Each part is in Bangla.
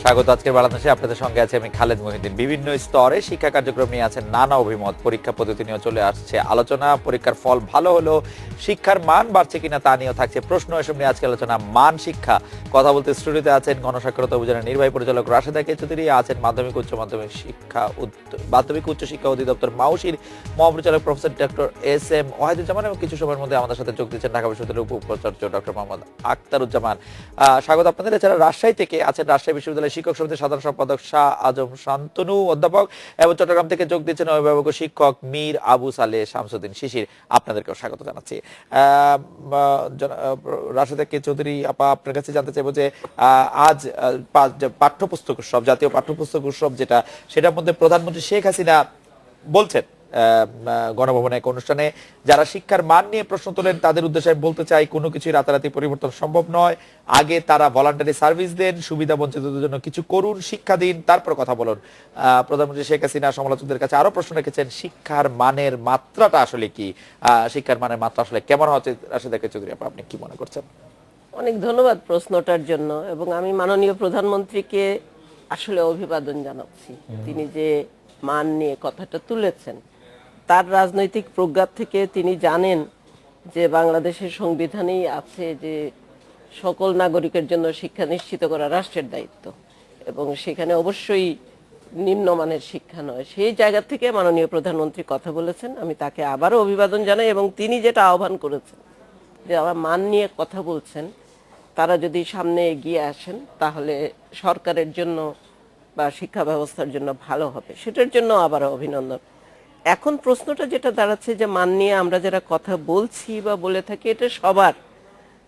স্বাগত। আজকের বাংলাদেশে আপনাদের সঙ্গে আছে আমি খালেদ মহিউদ্দিন। বিভিন্ন স্তরে শিক্ষা কার্যক্রম নিয়ে আছে নানা অভিমত, পরীক্ষা পদ্ধতি নিয়ে চলে আসছে আলোচনা, পরীক্ষার ফল ভালো হলো শিক্ষার মান বাড়ছে কিনা তা নিয়েও থাকছে প্রশ্ন। এসব নিয়ে আজকে আলোচনা। মান শিক্ষা কথা বলতে স্টুডিওতে আছেন গণসাক্ষরতা অভিযানের নির্বাহী পরিচালক রাশেদা কে চৌধুরী, আছেন মাধ্যমিক উচ্চ শিক্ষা অধিদপ্তর মাউশির মহাপরিচালক professor doctor S M Wahiduzzaman, এবং কিছু সময়ের মধ্যে আমাদের সাথে যোগ দিচ্ছেন ঢাকা বিশ্ববিদ্যালয়ের উপ-উপাচার্য ডক্টর মোহাম্মদ আখতারুজ্জামান। স্বাগত আপনাদের। এছাড়া রাজশাহী থেকে আছেন রাজশাহী বিশ্ববিদ্যালয়ের শিক্ষক সমিতির সাধারণ সম্পাদক শাহ আজম শান্তনু অধ্যাপক, এবং চট্টগ্রাম থেকে যোগ দিচ্ছেন অভিভাবক শিক্ষক মীর আবু সালেহ শামসুদ্দিন শিশির। আপনাদেরকেও স্বাগত জানাচ্ছি। রাশেদা কে চৌধুরী আপা, আপনার কাছে জানতে চাইবো যে আজ পাঠ্যপুস্তক উৎসব, জাতীয় পাঠ্যপুস্তক উৎসব যেটা, সেটার মধ্যে প্রধানমন্ত্রী শেখ হাসিনা বলছেন গণভবনে এক অনুষ্ঠানে যারা শিক্ষার মান নিয়ে প্রশ্ন তোলেন তাদের উদ্দেশ্যে বলতে চাই কোনো কিছুই রাতারাতি পরিবর্তন সম্ভব নয়। আগে তারা ভলান্টারি সার্ভিস দেন, সুবিধা বঞ্চিতদের জন্য কিছু করুন, শিক্ষা দিন, তারপর কথা বলুন। প্রধানমন্ত্রী শেখ হাসিনা সমালোচকদের কাছে আরো প্রশ্ন রেখেছেন শিক্ষার মানের মাত্রাটা আসলে কি, শিক্ষার মানের মাত্রা আসলে কেমন হচ্ছে। রাশেদা কে চৌধুরী আপনি কি মনে করছেন? অনেক ধন্যবাদ প্রশ্নটার জন্য, এবং আমি মাননীয় প্রধানমন্ত্রীকে আসলে অভিবাদন জানাচ্ছি। তিনি যে মান নিয়ে কথাটা তুলেছেন, তার রাজনৈতিক প্রজ্ঞা থেকে তিনি জানেন যে বাংলাদেশের সংবিধানেই আছে যে সকল নাগরিকের জন্য শিক্ষা নিশ্চিত করা রাষ্ট্রের দায়িত্ব, এবং সেখানে অবশ্যই নিম্নমানের শিক্ষা নয়। সেই জায়গা থেকে মাননীয় প্রধানমন্ত্রী কথা বলেছেন, আমি তাকে আবারও অভিবাদন জানাই। এবং তিনি যেটা আহ্বান করেছেন যে আবার মান নিয়ে কথা বলছেন, তারা যদি সামনে এগিয়ে আসেন তাহলে সরকারের জন্য বা শিক্ষা ব্যবস্থার জন্য ভালো হবে, সেটার জন্য আবারও অভিনন্দন। এখন প্রশ্নটা যেটা দাঁড়াচ্ছে যে মান নিয়ে আমরা যারা কথা বলছি বা বলে থাকি, এটা সবার,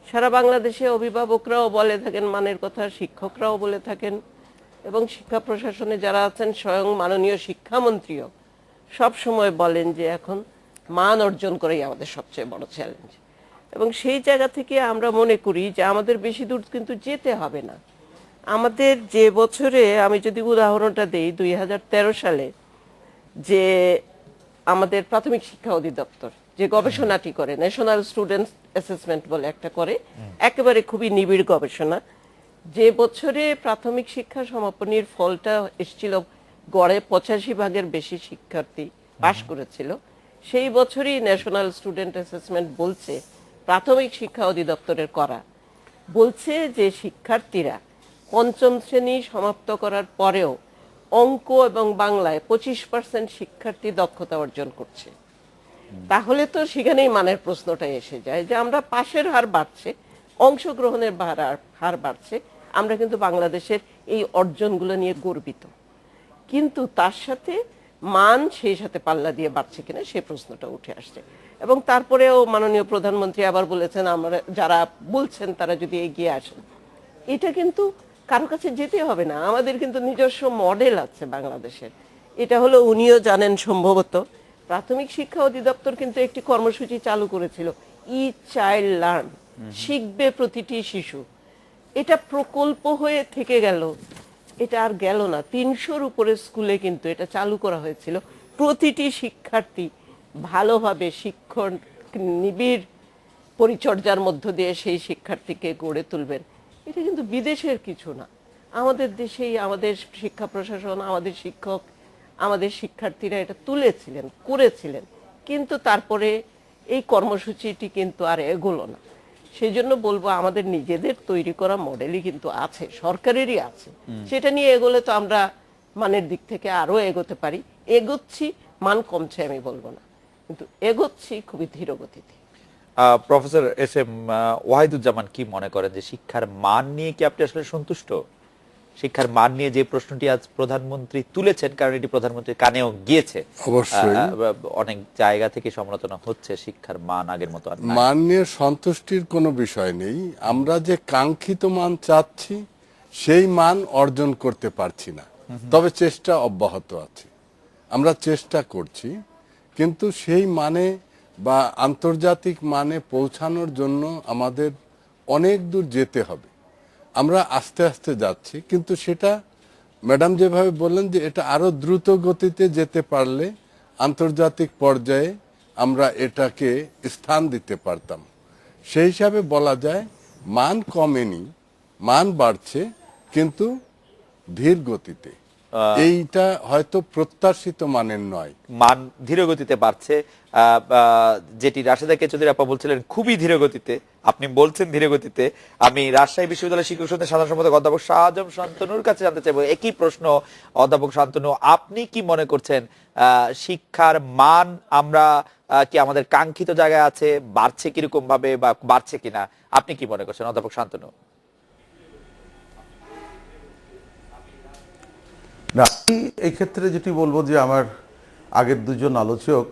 সারা বাংলাদেশে অভিভাবকরাও বলে থাকেন মানের কথা, শিক্ষকরাও বলে থাকেন, এবং শিক্ষা প্রশাসনে যারা আছেন স্বয়ং মাননীয় শিক্ষামন্ত্রীও সব সময় বলেন যে এখন মান অর্জন করেই আমাদের সবচেয়ে বড় চ্যালেঞ্জ। এবং সেই জায়গা থেকে আমরা মনে করি যে আমাদের বেশি দূর কিন্তু যেতে হবে না। আমাদের যে বছরে, আমি যদি উদাহরণটা দেই, 2013 সালে যে আমাদের প্রাথমিক শিক্ষা অধিদপ্তর যে গবেষণাটি করে, ন্যাশনাল স্টুডেন্টস অ্যাসেসমেন্ট বলে একটা করে, একেবারে খুবই নিবিড় গবেষণা, যে বছরে প্রাথমিক শিক্ষা সমাপনীর ফলটা এসেছিল গড়ে 85% বেশি শিক্ষার্থী পাশ করেছিল, সেই বছরই ন্যাশনাল স্টুডেন্ট অ্যাসেসমেন্ট বলছে, প্রাথমিক শিক্ষা অধিদপ্তরের করা, বলছে যে শিক্ষার্থীরা পঞ্চম শ্রেণী সমাপ্ত করার পরেও অঙ্ক এবং বাংলায় 25% শিক্ষার্থী দক্ষতা অর্জন করছে। তাহলে তো সেখানেই মানের প্রশ্নটা এসে যায় যে আমরা পাশের হার বাড়ছে, অংশগ্রহণের হার বাড়ছে, আমরা কিন্তু বাংলাদেশের এই অর্জনগুলো নিয়ে গর্বিত, কিন্তু তার সাথে মান সেই সাথে পাল্লা দিয়ে বাড়ছে কিনা সে প্রশ্নটা উঠে আসছে। এবং তারপরেও মাননীয় প্রধানমন্ত্রী আবার বলেছেন আমরা যারা বলছেন তারা যদি এগিয়ে আসেন, এটা কিন্তু কারো কাছে যেতে হবে না, আমাদের কিন্তু নিজস্ব মডেল আছে বাংলাদেশের। এটা হলো, উনিও জানেন সম্ভবত, প্রাথমিক শিক্ষা অধিদপ্তর কিন্তু একটি কর্মসূচি চালু করেছিল, ই চাইল্ড লার্ন, শিখবে প্রতিটি শিশু। এটা প্রকল্প হয়ে থেকে গেল, এটা আর গেল না। 300-র উপরে স্কুলে কিন্তু এটা চালু করা হয়েছিল। প্রতিটি শিক্ষার্থী ভালোভাবে শিক্ষণ নিবিড় পরিচর্যার মধ্য দিয়ে সেই শিক্ষার্থীকে গড়ে তুলবেন। এটা কিন্তু বিদেশের কিছু না, আমাদের দেশেই আমাদের শিক্ষা প্রশাসন, আমাদের শিক্ষক, আমাদের শিক্ষার্থীরা এটা তুলেছিলেন, করেছিলেন, কিন্তু তারপরে এই কর্মসূচিটি কিন্তু আর এগোলো না। সেই জন্য বলবো আমাদের নিজেদের তৈরি করা মডেলই কিন্তু আছে, সরকারেরই আছে, সেটা নিয়ে এগোলে তো আমরা মানের দিক থেকে আরো এগোতে পারি। এগোচ্ছি, মান কমছে আমি বলবো না, কিন্তু এগোচ্ছি খুবই ধীর গতিতে। প্রফেসর এস এম ওয়াহিদুজ্জামান কি মনে করেন যে শিক্ষার মান নিয়ে কি আপনি আসলে সন্তুষ্ট? শিক্ষার মান নিয়ে যে প্রশ্নটি আজ প্রধানমন্ত্রী তুলেছেন, কারণ এটি প্রধানমন্ত্রীর কানেও গিয়েছে, অবশ্যই অনেক জায়গা থেকে সমালোচনা হচ্ছে শিক্ষার মান আগের মতো আর নাই। মান নিয়ে সন্তুষ্টির কোনো বিষয় নেই। আমরা যে কাঙ্ক্ষিত মান চাচ্ছি সেই মান অর্জন করতে পারছি না, তবে চেষ্টা অব্যাহত আছে, আমরা চেষ্টা করছি, কিন্তু সেই মানে বা আন্তর্জাতিক মানে পৌঁছানোর জন্য আমাদের অনেক দূর যেতে হবে। আমরা আস্তে আস্তে যাচ্ছি, কিন্তু সেটা ম্যাডাম যেভাবে বললেন যে এটা আরো দ্রুত গতিতে যেতে পারলে আন্তর্জাতিক পর্যায়ে আমরা এটাকে স্থান দিতে পারতাম। সেই হিসাবে বলা যায় মান কমেনি, মান বাড়ছে, কিন্তু ধীর গতিতে, এইটা হয়তো প্রত্যাশিত মানের নয়। মান ধীর গতিতে বাড়ছে, যেটি রাশেদা কে চৌধুরী আপা বলছিলেন খুবই ধীর গতিতে, আপনি বলছেন ধীর গতিতে। আমি রাজশাহী বিশ্ববিদ্যালয়ের শিক্ষক সমিতির সাধারণ সম্পাদক অধ্যাপক শাহ আজম শান্তনুর কাছে জানতে চাইবো একই প্রশ্ন। অধ্যাপক শান্তনু, আপনি কি মনে করছেন শিক্ষার মান আমরা কি আমাদের কাঙ্ক্ষিত জায়গায় আছে, বাড়ছে কিরকম ভাবে বা বাড়ছে কিনা, আপনি কি মনে করছেন অধ্যাপক শান্তনু? না, আমি এই ক্ষেত্রে যেটি বলবো যে আমার আগের দুজন আলোচক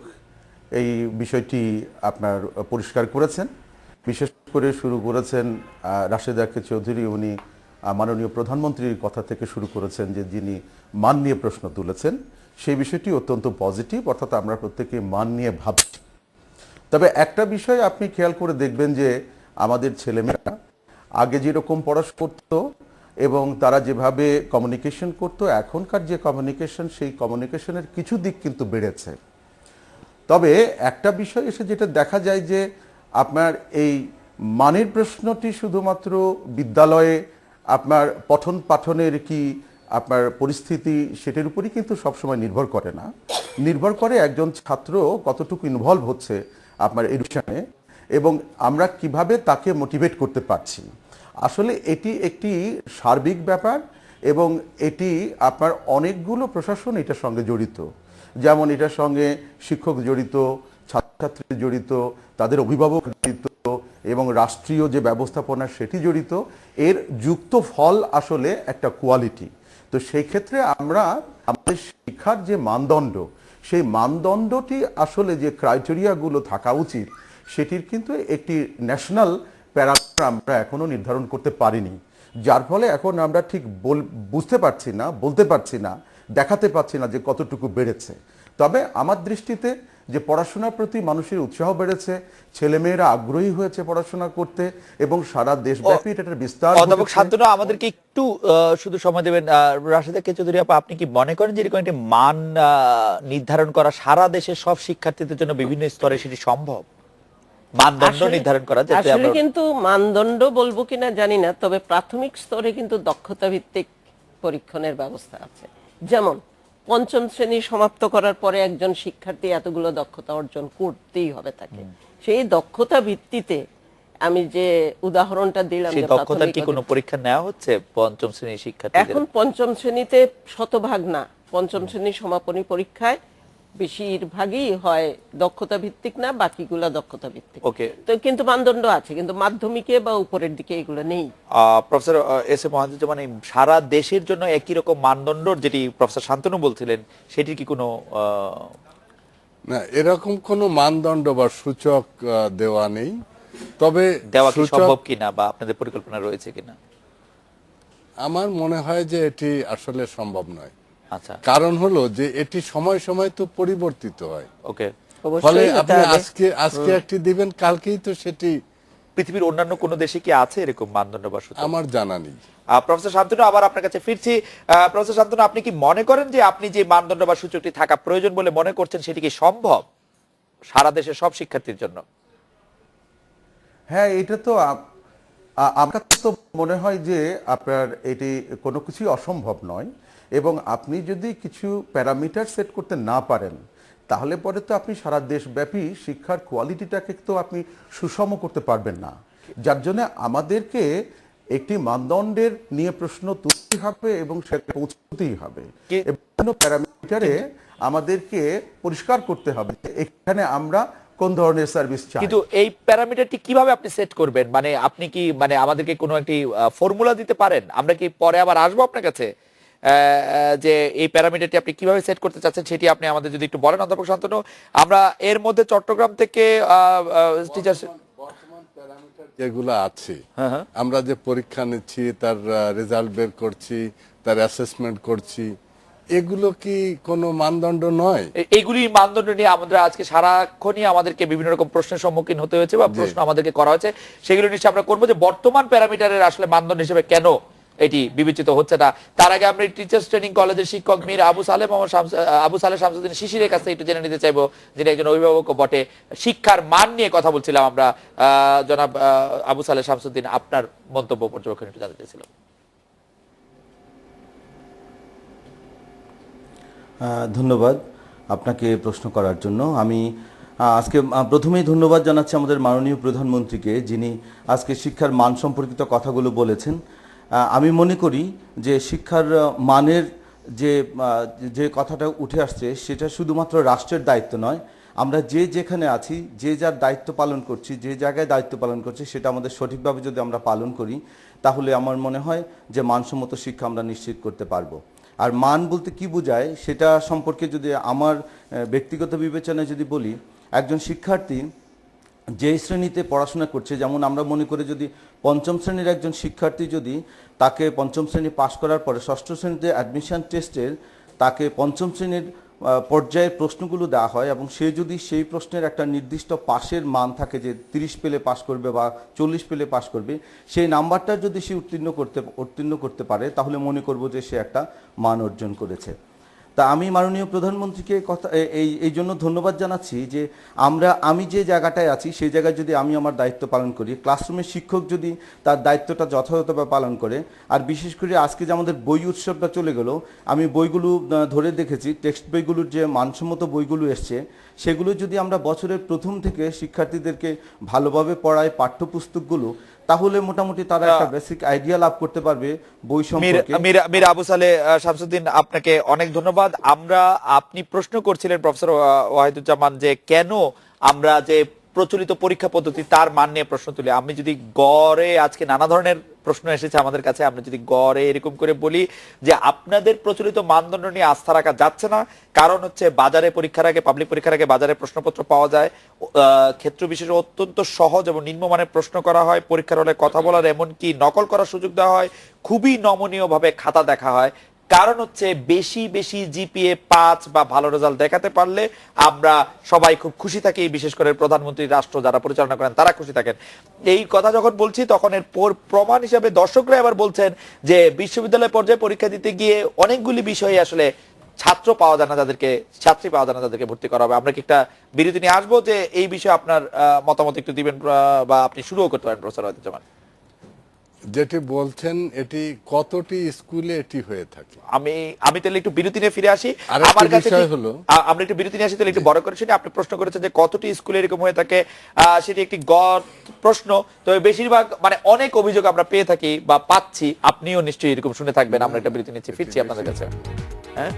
এই বিষয়টি আপনার পরিষ্কার করেছেন। বিশেষ করে শুরু করেছেন রাশেদা কে চৌধুরী, উনি মাননীয় প্রধানমন্ত্রীর কথা থেকে শুরু করেছেন যে যিনি মান নিয়ে প্রশ্ন তুলেছেন, সেই বিষয়টি অত্যন্ত পজিটিভ, অর্থাৎ আমরা প্রত্যেকে মান নিয়ে ভাবছি। তবে একটা বিষয় আপনি খেয়াল করে দেখবেন যে আমাদের ছেলেমেয়েরা আগে যেরকম পড়াশোনা করতো এবং তারা যেভাবে কমিউনিকেশন করতো, এখনকার যে কমিউনিকেশন, সেই কমিউনিকেশনের কিছু দিক কিন্তু বেড়েছে। তবে একটা বিষয় এসে যেটা দেখা যায় যে আপনার এই মানের প্রশ্নটি শুধুমাত্র বিদ্যালয়ে আপনার পঠন পাঠনের কি আপনার পরিস্থিতি সেটার উপরই কিন্তু সবসময় নির্ভর করে না, নির্ভর করে একজন ছাত্র কতটুকু ইনভলভ হচ্ছে আপনার এডুকেশনে এবং আমরা কিভাবে তাকে মোটিভেট করতে পারছি। আসলে এটি একটি সার্বিক ব্যাপার এবং এটি আপনার অনেকগুলো প্রশাসন এটার সঙ্গে জড়িত। যেমন এটার সঙ্গে শিক্ষক জড়িত, ছাত্রছাত্রী জড়িত, তাদের অভিভাবক জড়িত এবং রাষ্ট্রীয় যে ব্যবস্থাপনা সেটি জড়িত। এর যুক্ত ফল আসলে একটা কোয়ালিটি। তো সেই ক্ষেত্রে আমরা আমাদের শিক্ষার যে মানদণ্ড, সেই মানদণ্ডটি আসলে যে ক্রাইটেরিয়াগুলো থাকা উচিত সেটির কিন্তু একটি ন্যাশনাল প্যারামিটার আমরা এখনো নির্ধারণ করতে পারিনি, যার ফলে এখন আমরা ঠিক বুঝতে পারছি না, বলতে পারছি না, দেখাতে পারছি না যে কতটুকু বেড়েছে। তবে আমার দৃষ্টিতে যে পড়াশোনার প্রতি মানুষের উৎসাহ বেড়েছে, ছেলেমেয়েরা আগ্রহী হয়েছে পড়াশোনা করতে এবং সারা দেশব্যাপী এটার বিস্তার অধ্যাপক ঘটেছে। শান্তনু, আমাদেরকে একটু শুধু সময় দেবেন। রাশেদা কে চৌধুরী আপা, আপনি কি মনে করেন যে এরকম একটি মান নির্ধারণ করা সারা দেশের সব শিক্ষার্থীদের জন্য বিভিন্ন স্তরে সেটি সম্ভব, মানদণ্ড নির্ধারণ করা যাতে আসলে আমরা কিন্তু মানদণ্ড বলবো কিনা জানি না, তবে প্রাথমিক স্তরে কিন্তু দক্ষতা ভিত্তিক পরীক্ষণের ব্যবস্থা আছে। যেমন পঞ্চম শ্রেণী সমাপ্ত করার পরে একজন শিক্ষার্থী এতগুলো দক্ষতা অর্জন করতেই হবে তাকে। সেই দক্ষতা ভিত্তিতে আমি যে উদাহরণটা দিলাম, সেই যে দক্ষতার কি প্রাথমিক কোনো পরীক্ষা নেওয়া হচ্ছে পঞ্চম শ্রেণীর শিক্ষার্থীদের? এখন পঞ্চম শ্রেণীতে শতভাগ না, পঞ্চম শ্রেণীর সমাপনী পরীক্ষায় বেশিরভাগই হয় দক্ষতা ভিত্তিক, না বাকিগুলা দক্ষতা ভিত্তিক। ওকে, তো কিন্তু মানদণ্ড আছে, কিন্তু মাধ্যমিকে বা উপরের দিকে এগুলো নেই। প্রফেসর এস এ মহাজুজ্জামান, এই সারা দেশের জন্য একই রকম মানদণ্ড যেটি প্রফেসর শান্তনু বলছিলেন, সেটির কি কোনো না, এরকম কোনো মানদণ্ড বা সূচক দেওয়া নেই। তবে দেওয়া কি সূচক সম্ভব কিনা বা আপনাদের পরিকল্পনা রয়েছে কিনা? আমার মনে হয় যে এটি আসলে সম্ভব নয়। আচ্ছা, কারণ হলো যে এটি সময় সময় তো পরিবর্তিত হয়। ওকে। ফলে অবশ্যই আপনি হতে হবে। আজকে একটি দিবেন, কালকেই তো সেটি পৃথিবীর অন্যান্য কোনো দেশে কি আছে এরকম মানদণ্ড বা সূচক? আমার জানা নেই। প্রফেসর শান্তনু, আবার আপনার কাছে ফিরছি। প্রফেসর শান্তনু, আপনি কি মনে করেন যে আপনি যে মানদণ্ড বা সূচকটি থাকা প্রয়োজন বলে মনে করছেন, সেটি কি সম্ভব সারা দেশের সব শিক্ষার্থীর জন্য? হ্যাঁ, এটা তো আমার কাছে তো মনে হয় যে আপনার এটি কোনো কিছুই অসম্ভব নয় এবং আপনি যদি কিছু প্যারামিটার সেট করতে না পারেন তাহলে পরে তো আপনি সারা দেশব্যাপী শিক্ষার কোয়ালিটিটাকে তো আপনি সুষম করতে পারবেন না। যার জন্য আমাদেরকে একটি মানদণ্ডের নিয়ে প্রশ্ন তুলতেই হবে এবং সেটা পৌঁছতেই হবে। বিভিন্ন প্যারামিটারে আমাদেরকে পরিষ্কার করতে হবে যে এখানে আমরা কোন ধরনের সার্ভিস চাই। কিন্তু এই প্যারামিটারটি কিভাবে আপনি সেট করবেন? মানে আপনি কি আমাদেরকে কোনো একটি ফর্মুলা দিতে পারেন? আমরা কি পরে আবার আসবো আপনার কাছে যে এই প্যারামিটারটি আপনি কিভাবে সেট করতে চাচ্ছেন, সেটি আপনি আমাদের যদি একটু বলেন অধ্যাপক শান্তনু। আমরা এর মধ্যে চট্টগ্রাম থেকে টিচার যেগুলো আছে, আমরা যে পরীক্ষা নিচ্ছি, তার রেজাল্ট বের করছি, তার অ্যাসেসমেন্ট করছি, এগুলো কি কোনো মানদণ্ড নয়? এইগুলি মানদণ্ড নিয়ে আমাদের আজকে সারাক্ষণই আমাদেরকে বিভিন্ন রকম প্রশ্নের সম্মুখীন হতে হয়েছে বা প্রশ্ন আমাদেরকে করা হয়েছে। সেগুলো নিশ্চয়ই আমরা করবো যে বর্তমান প্যারামিটারের আসলে মানদণ্ড হিসেবে কেন এটি বিবেচিত হচ্ছে না। তার আগে আমরা টিচার্স ট্রেনিং কলেজের শিক্ষক মীর আবু সালেহ শামসুদ্দিন শিশিরের কাছে একটু জেনে নিতে চাইবো, যিনি একজন অভিভাবক বটে। শিক্ষার মান নিয়ে কথা বলছিলাম আমরা। জনাব আবু সালেহ শামসুদ্দিন, আপনার মন্তব্য পর্যবেক্ষণ একটু জানতে চাইছিলাম। ধন্যবাদ আপনাকে প্রশ্ন করার জন্য। আমি আজকে প্রথমেই ধন্যবাদ জানাচ্ছি আমাদের মাননীয় প্রধানমন্ত্রীকে, যিনি আজকে শিক্ষার মান সম্পর্কিত কথাগুলো বলেছেন। আমি মনে করি যে শিক্ষার মানের যে যে কথাটা উঠে আসছে সেটা শুধুমাত্র রাষ্ট্রের দায়িত্ব নয়, আমরা যে যেখানে আছি, যে যার দায়িত্ব পালন করছি, যে জায়গায় দায়িত্ব পালন করছি, সেটা আমাদের সঠিকভাবে যদি আমরা পালন করি তাহলে আমার মনে হয় যে মানসম্মত শিক্ষা আমরা নিশ্চিত করতে পারবো। আর মান বলতে কি বোঝায় সেটা সম্পর্কে যদি আমার ব্যক্তিগত বিবেচনায় যদি বলি, একজন শিক্ষার্থী যে শ্রেণীতে পড়াশোনা করছে, যেমন আমরা মনে করি যদি পঞ্চম শ্রেণীর একজন শিক্ষার্থী যদি তাকে পঞ্চম শ্রেণী পাশ করার পরে ষষ্ঠ শ্রেণীতে অ্যাডমিশন টেস্টের তাকে পঞ্চম শ্রেণীর পর্যায়ের প্রশ্নগুলো দেওয়া হয় এবং সে যদি সেই প্রশ্নের একটা নির্দিষ্ট পাশের মান থাকে যে 30 পেলে পাশ করবে বা 40 পেলে পাশ করবে, সেই নাম্বারটা যদি সে উত্তীর্ণ করতে পারে তাহলে মনে করব যে সে একটা মান অর্জন করেছে। তা আমি মাননীয় প্রধানমন্ত্রীকে এই জন্য ধন্যবাদ জানাচ্ছি যে আমি যে জায়গাটায় আছি সেই জায়গায় যদি আমি আমার দায়িত্ব পালন করি, ক্লাসরুমের শিক্ষক যদি তার দায়িত্বটা যথাযথভাবে পালন করে, আর বিশেষ করে আজকে যে আমাদের বই উৎসবটা চলে গেল, আমি বইগুলো ধরে দেখেছি, টেক্সট বইগুলোর যে মানসম্মত বইগুলো এসছে সেগুলো যদি আমরা বছরের প্রথম থেকে শিক্ষার্থীদেরকে ভালোভাবে পড়াই পাঠ্যপুস্তকগুলো, তাহলে মোটামুটি তারা একটা বেসিক আইডিয়া লাভ করতে পারবে বই সম্পর্কে। মীর আবু সালে শামসুদ্দিন, আপনাকে অনেক ধন্যবাদ। আপনি প্রশ্ন করছিলেন প্রফেসর ওয়াহিদুজ্জামান যে কেন আমরা যে প্রচলিত পরীক্ষা পদ্ধতি তার মান নিয়ে প্রশ্ন তুলি। আমি যদি গড়ে আজকে নানা ধরনের প্রশ্ন এসেছে আমাদের কাছে, আমরা যদি গড়ে এরকম করে বলি যে আপনাদের প্রচলিত মানদণ্ড নিয়ে আস্থা রাখা যাচ্ছে না, কারণ হচ্ছে বাজারে পরীক্ষার আগে, পাবলিক পরীক্ষার আগে বাজারে প্রশ্নপত্র পাওয়া যায়, ক্ষেত্র বিশেষে অত্যন্ত সহজ এবং নিম্নমানের প্রশ্ন করা হয়, পরীক্ষার হলে কথা বলার এমনকি নকল করার সুযোগ দেওয়া হয়, খুবই নমনীয় ভাবে খাতা দেখা হয়। কারণ হচ্ছে বেশি বেশি জিপিএ 5 বা ভালো রেজাল্ট দেখাতে পারলে আমরা সবাই খুব খুশি থাকি, বিশেষ করে প্রধানমন্ত্রী, রাষ্ট্র যারা পরিচালনা করেন তারা খুশি থাকেন। এই কথা যখন বলছি তখন এর প্রমাণ হিসাবে দর্শকরা আবার বলছেন যে বিশ্ববিদ্যালয় পর্যায়ে পরীক্ষা দিতে গিয়ে অনেকগুলি বিষয়ে আসলে ছাত্রী পাওয়া যায় না যাদেরকে ভর্তি করা হবে। আমরা কি একটা বিরতি নিয়ে আসবো যে এই বিষয়ে আপনার মতামত একটু দিবেন, বা আপনি শুরুও করতে পারেন প্রফেসর ওয়াহিদুজ্জামান। যেটি বলছেন এটি কতটি স্কুলে এটি হয়ে থাকে? আমি তাহলে একটু বিরতি নিয়ে ফিরে আসি। আরেকটি আমার কাছে বিষয় হলো, আমরা একটু বিরতি নিয়ে আসি, তাহলে একটু বড় করে শুনি। আপনি প্রশ্ন করেছেন যে কতটি স্কুলে এরকম হয়ে থাকে, সেটি একটি গড় প্রশ্ন। তবে বেশিরভাগ মানে অনেক অভিযোগ আমরা পেয়ে থাকি বা পাচ্ছি, আপনিও নিশ্চয়ই এরকম শুনে থাকবেন। আমরা একটা বিরতি নিচ্ছি, ফিরছি আপনাদের কাছে। হ্যাঁ,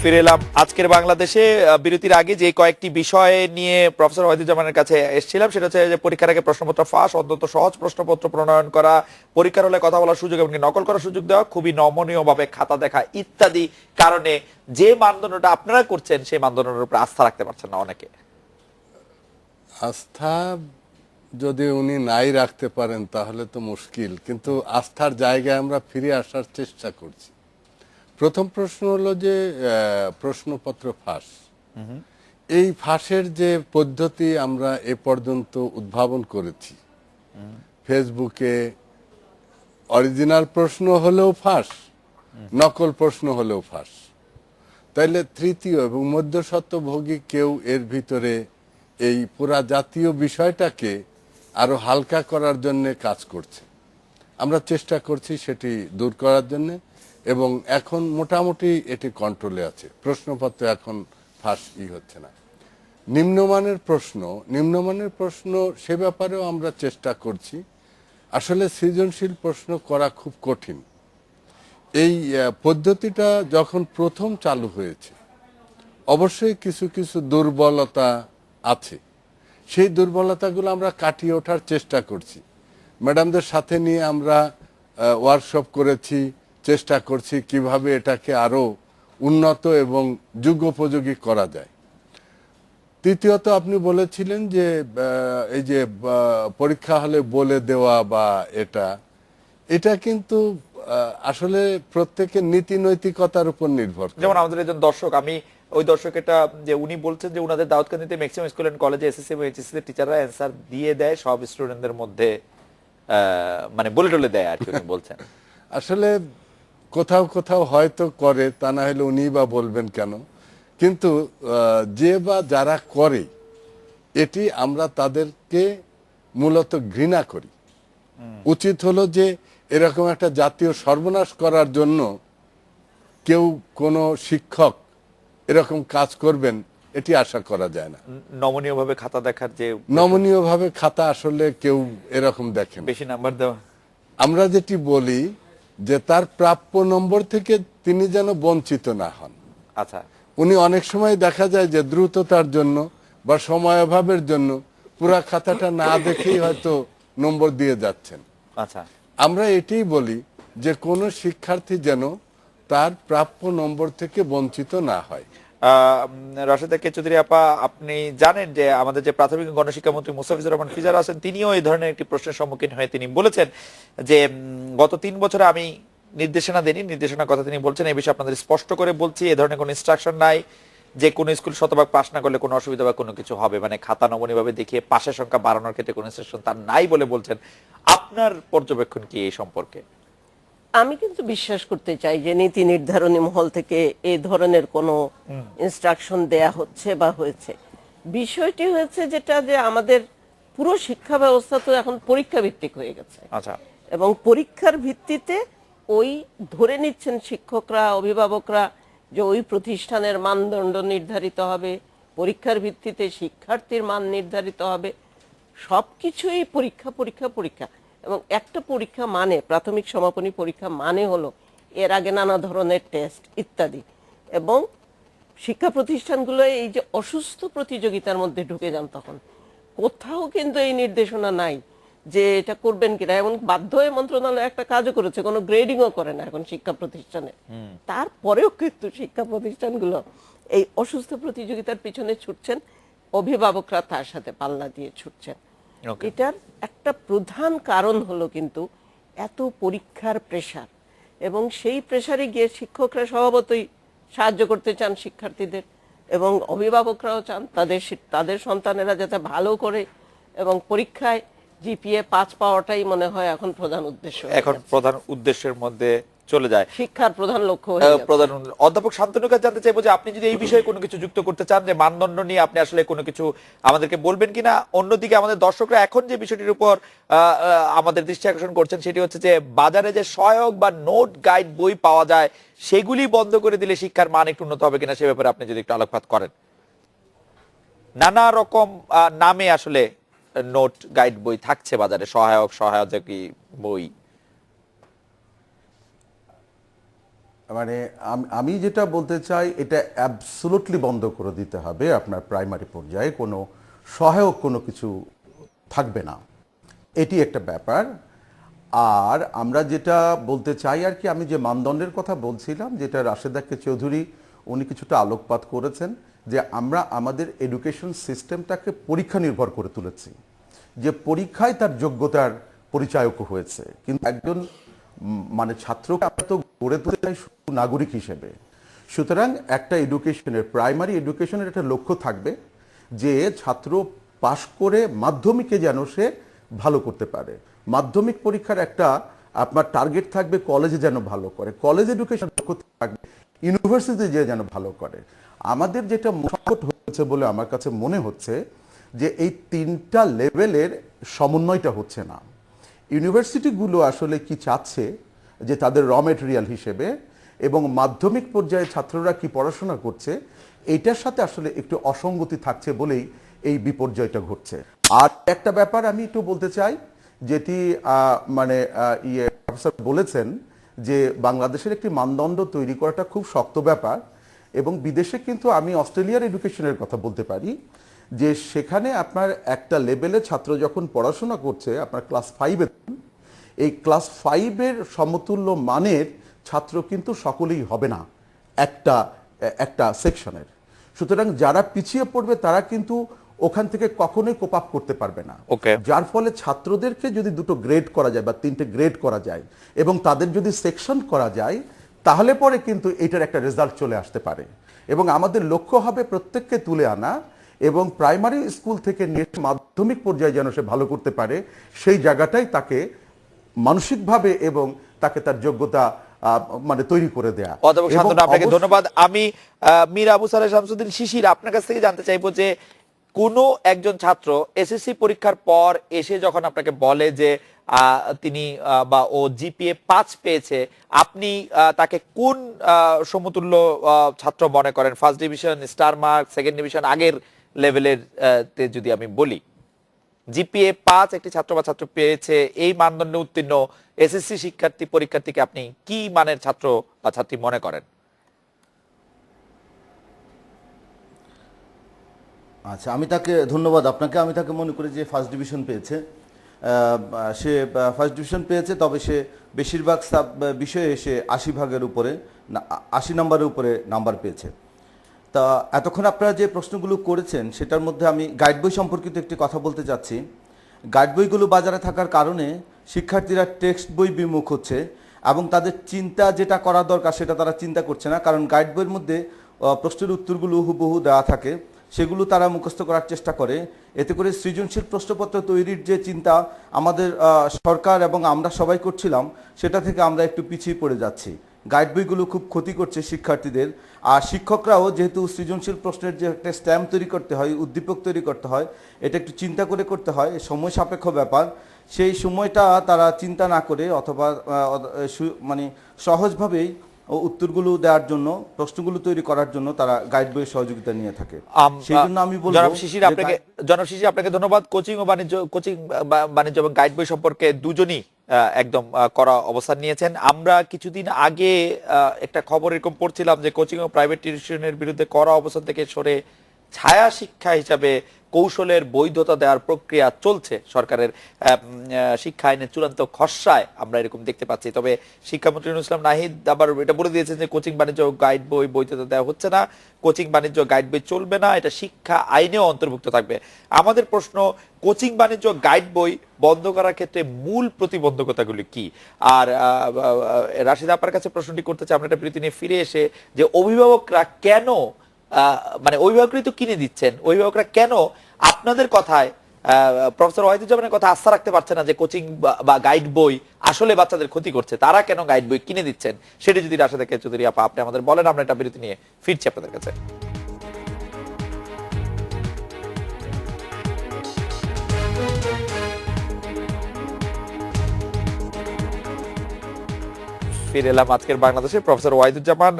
ফিরে এলাম আজকের বাংলাদেশে। বিরতির আগে যে কয়েকটি বিষয় নিয়ে প্রফেসর ওয়াহিদুজ্জামানের কাছে এসেছিলাম সেটা হচ্ছে যে পরীক্ষার আগে প্রশ্নপত্র ফাঁস, অন্তত সহজ প্রশ্নপত্র প্রণয়ন করা, পরীক্ষার হলে কথা বলার সুযোগ এবং নকল করার সুযোগ দেওয়া, খুবই নমনীয় ভাবে খাতা দেখা ইত্যাদি কারণে যে মানদণ্ডটা আপনারা করছেন সেই মানদণ্ডের উপর আস্থা রাখতে পারছেন না অনেকে। আস্থা যদি উনি নাই রাখতে পারেন তাহলে তো মুশকিল, কিন্তু আস্থার জায়গায় আমরা ফিরে আসার চেষ্টা করছি। প্রথম প্রশ্ন হলো যে প্রশ্নপত্র ফাঁস। এই ফাঁসের যে পদ্ধতি আমরা এ পর্যন্ত উদ্ভাবন করেছি, ফেসবুকে অরিজিনাল প্রশ্ন হলেও ফাঁস, নকল প্রশ্ন হলেও ফাঁস, তাইলে তৃতীয় এবং মধ্যস্বত্বভোগী কেউ এর ভিতরে এই পুরা জাতীয় বিষয়টাকে আরো হালকা করার জন্য কাজ করছে। আমরা চেষ্টা করছি সেটি দূর করার জন্য এবং এখন মোটামুটি এটি কন্ট্রোলে আছে। প্রশ্নপত্র এখন ফাঁসই হচ্ছে না। নিম্নমানের প্রশ্ন সে ব্যাপারেও আমরা চেষ্টা করছি। আসলে সৃজনশীল প্রশ্ন করা খুব কঠিন। এই পদ্ধতিটা যখন প্রথম চালু হয়েছে অবশ্যই কিছু কিছু দুর্বলতা আছে, সেই দুর্বলতাগুলো আমরা কাটিয়ে ওঠার চেষ্টা করছি। ম্যাডামদের সাথে নিয়ে আমরা ওয়ার্কশপ করেছি, চেষ্টা করছি কিভাবে এটাকে আরো উন্নত এবং যুগোপযোগী করা যায়। তৃতীয়ত আপনি বলেছিলেন যে এই যে পরীক্ষা হলে বলে দেওয়া বা এটা কিন্তু আসলে প্রত্যেকের নীতি নৈতিকতার উপর নির্ভর করে। যেমন আমাদের একজন দর্শক, আমি ওই দর্শকটা যে উনি বলছেন যে উনাদের দাউদকান্দিতে ম্যাক্সিমাম স্কুল এন্ড কলেজে এসএসসি এবং এইচএসসি তে টিচাররা অ্যানসার দিয়ে দেয় সব স্টুডেন্টদের মধ্যে, মানে বলে টলে দেয় আর কি উনি বলছেন। আসলে কোথাও কোথাও হয়তো করে, তা না হলে উনি বা বলবেন কেন, কিন্তু যে বা যারা করে এটি আমরা তাদেরকে মূলত ঘৃণা করি। উচিত হলো যে এরকম একটা জাতীয় সর্বনাশ করার জন্য কেউ কোনো শিক্ষক এরকম কাজ করবেন এটি আশা করা যায় না। নমনীয় ভাবে খাতা দেখার যে নমনীয় ভাবে খাতা আসলে কেউ এরকম দেখেন। বেশি নাম্বার দেওয়া, আমরা যেটি বলি যে তার প্রাপ্য নম্বর থেকে তিনি যেন বঞ্চিত না হন। আচ্ছা, উনি অনেক সময় দেখা যায় যে দ্রুততার জন্য বা সময় অভাবের জন্য পুরা খাতাটা না দেখেই হয়তো নম্বর দিয়ে যাচ্ছেন। আচ্ছা, আমরা এটাই বলি যে কোনো শিক্ষার্থী যেন তার প্রাপ্য নম্বর থেকে বঞ্চিত না হয়। রাশেদা কে চৌধুরী আপা, আপনি জানেন যে আমাদের যে প্রাথমিক গণশিক্ষা মন্ত্রী মুস্তাফিজুর রহমান ফিজার আছেন, তিনিও এই ধরনের একটি প্রশ্নের সম্মুখীন হয়ে তিনি বলেছেন যে গত 3 বছরে আমি নির্দেশনা দেইনি, নির্দেশনার কথা তিনি বলছেন। এই বিষয়ে আপনাদের স্পষ্ট করে বলছি, এই ধরনের কোনো ইনস্ট্রাকশন নাই যে কোনো স্কুল শতভাগ পাস না করলে কোনো অসুবিধা বা কোনো কিছু হবে, মানে খাতা নমনীয় ভাবে দেখিয়ে পাশের সংখ্যা বাড়ানোর ক্ষেত্রে কোনো ইনস্ট্রাকশন তার নাই বলে বলছেন। আপনার পর্যবেক্ষণ কি এই সম্পর্কে? আমি কিন্তু বিশ্বাস করতে চাই যে নীতি নির্ধারণী মহল থেকে এই ধরনের কোনো ইনস্ট্রাকশন দেয়া হচ্ছে বা হয়েছে। বিষয়টি হয়েছে যেটা যে আমাদের পুরো শিক্ষা ব্যবস্থা তো এখন পরীক্ষা ভিত্তিক হয়ে গেছে। আচ্ছা, এবং পরীক্ষার ভিত্তিতে ওই ধরে নিচ্ছেন শিক্ষকরা, অভিভাবকরা যে ওই প্রতিষ্ঠানের মানদণ্ড নির্ধারিত হবে, পরীক্ষার ভিত্তিতে শিক্ষার্থীর মান নির্ধারিত হবে, সবকিছুই পরীক্ষা পরীক্ষা পরীক্ষা। এবং একটা পরীক্ষা মানে, প্রাথমিক সমাপনী পরীক্ষা মানে হলো এর আগে নানা ধরনের টেস্ট ইত্যাদি। এবং শিক্ষা প্রতিষ্ঠানগুলো এই যে অসুস্থ প্রতিযোগিতার মধ্যে ঢুকে যান, তখন কোথাও কিন্তু এই নির্দেশনা নাই যে এটা করবেন কিনা। এবং বাধ্য হয়ে মন্ত্রণালয় একটা কাজও করেছে, কোনো গ্রেডিংও করে না এখন শিক্ষা প্রতিষ্ঠানে। তারপরেও কিন্তু শিক্ষা প্রতিষ্ঠানগুলো এই অসুস্থ প্রতিযোগিতার পিছনে ছুটছেন, অভিভাবকরা তার সাথে পাল্লা দিয়ে ছুটছেন। Okay. এটার একটা প্রধান কারণ হলো কিন্তু এত পরীক্ষার প্রেসার, এবং সেই প্রেসারে গিয়ে শিক্ষকরা স্বভাবতই সাহায্য করতে চান শিক্ষার্থীদের, এবং অভিভাবকরাও চান তাদের সন্তানেরা যাতে ভালো করে, এবং পরীক্ষায় জিপিএ 5 পাওয়াটাই মনে হয় এখন প্রধান উদ্দেশ্য হয়ে এখন গেছে। প্রধান উদ্দেশ্যের মধ্যে চলে যায়। শিক্ষার প্রধান লক্ষ্য হয়ে গেছে। প্রধান অধ্যাপক শান্তনু কাছে জানতে চাইবো যে আপনি যদি এই বিষয়ে কোনো কিছু যুক্ত করতে চান, যে মানদণ্ড নিয়ে আপনি আসলে কোনো কিছু আমাদেরকে বলবেন কিনা। অন্যদিকে আমাদের দর্শকরা এখন যে বিষয়টির উপর আমাদের দৃষ্টি আকর্ষণ করছেন সেটি হচ্ছে যে বাজারে যে সহায়ক বা নোট গাইড বই পাওয়া যায় সেগুলি বন্ধ করে দিলে শিক্ষার মান একটু উন্নত হবে কিনা, সে ব্যাপারে আপনি যদি একটু আলোকপাত করেন। নানা রকম নামে আসলে নোট গাইড বই থাকছে বাজারে, সহায়ক বই। মানে আমি যেটা বলতে চাই, এটা অ্যাবসোলুটলি বন্ধ করে দিতে হবে। আপনার প্রাইমারি পর্যায়ে কোনো সহায়ক কোনো কিছু থাকবে না, এটি একটা ব্যাপার। আর আমরা যেটা বলতে চাই আর কি, আমি যে মানদণ্ডের কথা বলছিলাম, যেটা রাশেদা কে চৌধুরী উনি কিছুটা আলোকপাত করেছেন, যে আমরা আমাদের এডুকেশন সিস্টেমটাকে পরীক্ষা নির্ভর করে তুলেছি, যে পরীক্ষায় তার যোগ্যতার পরিচায়ক হয়েছে। কিন্তু একজন মানে ছাত্রকে আমরা তো গড়ে তুলতে চাই নাগরিক হিসেবে। সুতরাং একটা এডুকেশনের, প্রাইমারি এডুকেশনের একটা লক্ষ্য থাকবে যে ছাত্র পাশ করে মাধ্যমিকে যেন সে ভালো করতে পারে। মাধ্যমিক পরীক্ষার একটা আপনার টার্গেট থাকবে কলেজে যেন ভালো করে, কলেজ এডুকেশন লক্ষ্য থাকবে ইউনিভার্সিটি যেন ভালো করে। আমাদের যেটা সংকট হচ্ছে বলে আমার কাছে মনে হচ্ছে যে এই 3টা লেভেলের সমন্বয়টা হচ্ছে না। ইউনিভার্সিটিগুলো আসলে কি চাচ্ছে যে তাদের র মেটেরিয়াল হিসেবে, এবং মাধ্যমিক পর্যায়ে ছাত্ররা কি পড়াশোনা করছে, এইটার সাথে আসলে একটু অসঙ্গতি থাকছে বলেই এই বিপর্যয়টা ঘটছে। আর একটা ব্যাপার আমি একটু বলতে চাই, যেটি মানে প্রফেসর বলেছেন যে বাংলাদেশের একটি মানদণ্ড তৈরি করাটা খুব শক্ত ব্যাপার, এবং বিদেশে কিন্তু আমি অস্ট্রেলিয়ার এডুকেশনের কথা বলতে পারি, যে সেখানে আপনার একটা লেভেলে ছাত্র যখন পড়াশোনা করছে, আপনার ক্লাস 5-এ, এই ক্লাস 5-এর সমতুল্য মানের ছাত্র কিন্তু সকলেই হবে না একটা সেকশনের। সুতরাং যারা পিছিয়ে পড়বে তারা কিন্তু ওখান থেকে কখনোই কোপ আপ করতে পারবে না। যার ফলে ছাত্রদেরকে যদি 2টো গ্রেড করা যায় বা 3টে গ্রেড করা যায়, এবং তাদের যদি সেকশন করা যায়, তাহলে পরে কিন্তু এটার একটা রেজাল্ট চলে আসতে পারে। এবং আমাদের লক্ষ্য হবে প্রত্যেককে তুলে আনা, এবং প্রাইমারি স্কুল থেকে নিয়ে মাধ্যমিক পর্যায়ে যেন সে ভালো করতে পারে, সেই জায়গাটাই তাকে মানসিকভাবে এবং তাকে তার যোগ্যতা মানে তৈরি করে দেয়া। অধ্যাপক শান্তনু, আপনাকে ধন্যবাদ। আমি মীর আবু সালেহ শামসুদ্দিন শিশির আপনার কাছ থেকে জানতে চাইবো যে কোনো একজন ছাত্র এসএসসি পরীক্ষার পর এসে যখন আপনাকে বলে যে তিনি বা ও জিপিএ 5 পেয়েছে, আপনি তাকে কোন সমতুল্য ছাত্র মনে করেন? First division, star mark, second division, আগের লেভেলের তে যদি আমি বলি, জিপিএ 5 একটি ছাত্র বা ছাত্র পেয়েছে, এই মানদণ্ডে উত্তীর্ণ এসএসসি পরীক্ষার্থীকে আপনি কি মানের ছাত্র বা ছাত্রী মনে করেন? আচ্ছা, আমি তাকে ধন্যবাদ আপনাকে। আমি তাকে মনে করি যে ফার্স্ট ডিভিশন পেয়েছে। সে ফার্স্ট ডিভিশন পেয়েছে, তবে সে বেশিরভাগ বিষয়ে সে 80 ভাগের উপরে 80 নম্বরের উপরে নাম্বার পেয়েছে। তা এতক্ষণ আপনারা যে প্রশ্নগুলো করেছেন সেটার মধ্যে আমি গাইড বই সম্পর্কিত একটি কথা বলতে চাচ্ছি। গাইড বইগুলো বাজারে থাকার কারণে শিক্ষার্থীরা টেক্সট বই বিমুখ হচ্ছে এবং তাদের চিন্তা যেটা করা দরকার সেটা তারা চিন্তা করছে না, কারণ গাইড বইয়ের মধ্যে প্রশ্নের উত্তরগুলো হুবহু দেওয়া থাকে, সেগুলো তারা মুখস্থ করার চেষ্টা করে। এতে করে সৃজনশীল প্রশ্নপত্র তৈরির যে চিন্তা আমাদের সরকার এবং আমরা সবাই করছিলাম, সেটা থেকে আমরা একটু পিছিয়ে পড়ে যাচ্ছি। গাইড বইগুলো খুব ক্ষতি করছে শিক্ষার্থীদের। আর শিক্ষকরাও যেহেতু সৃজনশীল প্রশ্নের যে একটা স্ট্যাম্প তৈরি করতে হয়, উদ্দীপক তৈরি করতে হয়, এটা একটু চিন্তা করে করতে হয়, সময় সাপেক্ষ ব্যাপার। সেই সময়টা তারা চিন্তা না করে অথবা মানে সহজভাবেই উত্তরগুলো দেওয়ার জন্য, প্রশ্নগুলো তৈরি করার জন্য তারা গাইড বইয়ের সহযোগিতা নিয়ে থাকে। সেই জন্য আমি বলবো জনাব শিশির, আপনাকে ধন্যবাদ। কোচিং বাণিজ্য এবং গাইড বই সম্পর্কে দুজনই একদম করা অবস্থান নিয়েছেন। আমরা কিছুদিন আগে একটা খবর এরকম পড়ছিলাম যে কোচিং ও প্রাইভেট টিউশনের বিরুদ্ধে করা অবস্থান থেকে সরে ছায়া শিক্ষা হিসাবে কৌশলের বৈধতা দেওয়ার প্রক্রিয়া চলছে সরকারের শিক্ষা আইনের চূড়ান্ত খসড়ায় আমরা এরকম দেখতে পাচ্ছি। তবে শিক্ষামন্ত্রী নুরুল ইসলাম নাহিদ আবার এটা বলে দিয়েছেন যে কোচিং বাণিজ্য গাইড বই বৈধতা দেওয়া হচ্ছে না, কোচিং বাণিজ্য গাইড বই চলবে না, এটা শিক্ষা আইনেও অন্তর্ভুক্ত থাকবে। আমাদের প্রশ্ন, কোচিং বাণিজ্য গাইড বই বন্ধ করার ক্ষেত্রে মূল প্রতিবন্ধকতাগুলি কি? আর রাশিদ আপার কাছে প্রশ্নটি করতে চাই, আমরা একটা বিরতি নিয়ে ফিরে এসে, যে অভিভাবকরা কেন, মানে অভিভাবকরাই তো কিনে দিচ্ছেন, অভিভাবকরা কেন আপনাদের কথায়, প্রফেসর ওয়াহিদুজ্জামানের কথা আস্থা রাখতে পারছে না যে কোচিং বা গাইড বই আসলে বাচ্চাদের ক্ষতি করছে? তারা কেন গাইড বই কিনে দিচ্ছেন সেটি যদি রাশেদা কে চৌধুরী আপা আপনি আমাদের বলেন, আমরা একটা বিরতি নিয়ে ফিরছি আপনাদের কাছে। ফিরে এলাম আজকের বাংলাদেশে। প্রফেসর ওয়াহিদুজ্জামান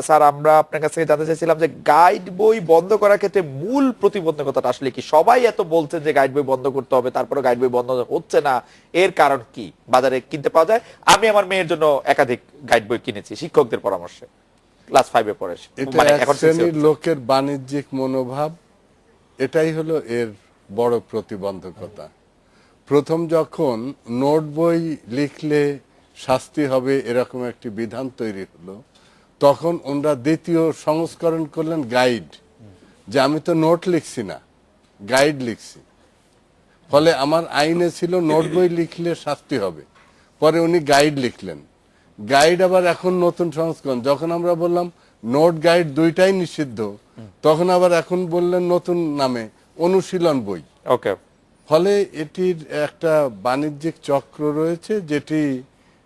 স্যার, আমরা আপনার কাছ থেকে জানতে চাইছিলাম যে গাইড বই বন্ধ করার ক্ষেত্রে মূল প্রতিবন্ধকতাটা আসলে কি? সবাই এত বলছেন যে গাইড বই বন্ধ করতে হবে, তারপরে গাইড বই বন্ধ হচ্ছে না, এর কারণ কি? বাজারে কিনতে পাওয়া যায়, আমি আমার মেয়ের জন্য একাধিক গাইড বই কিনেছি শিক্ষকদের পরামর্শে, ক্লাস 5 এ পড়ে। এটা এক শ্রেণীর লোকের বাণিজ্যিক মনোভাব, এটাই হলো এর বড় প্রতিবন্ধকতা। প্রথম যখন নোট বই লিখলে শাস্তি হবে এরকম একটি বিধান তৈরি হলো, তখন ওনারা দ্বিতীয় সংস্করণ করলেন গাইড, যে আমি তো নোট লিখছি না, গাইড লিখছি। ফলে আমার আইনে ছিল নোট বই লিখলে শাস্তি হবে, পরে উনি গাইড লিখলেন। গাইড আবার এখন নতুন সংস্করণ, যখন আমরা বললাম নোট গাইড দুইটাই নিষিদ্ধ, তখন আবার এখন বললেন নতুন নামে অনুশীলন বই। ওকে, ফলে এটির একটা বাণিজ্যিক চক্র রয়েছে, যেটি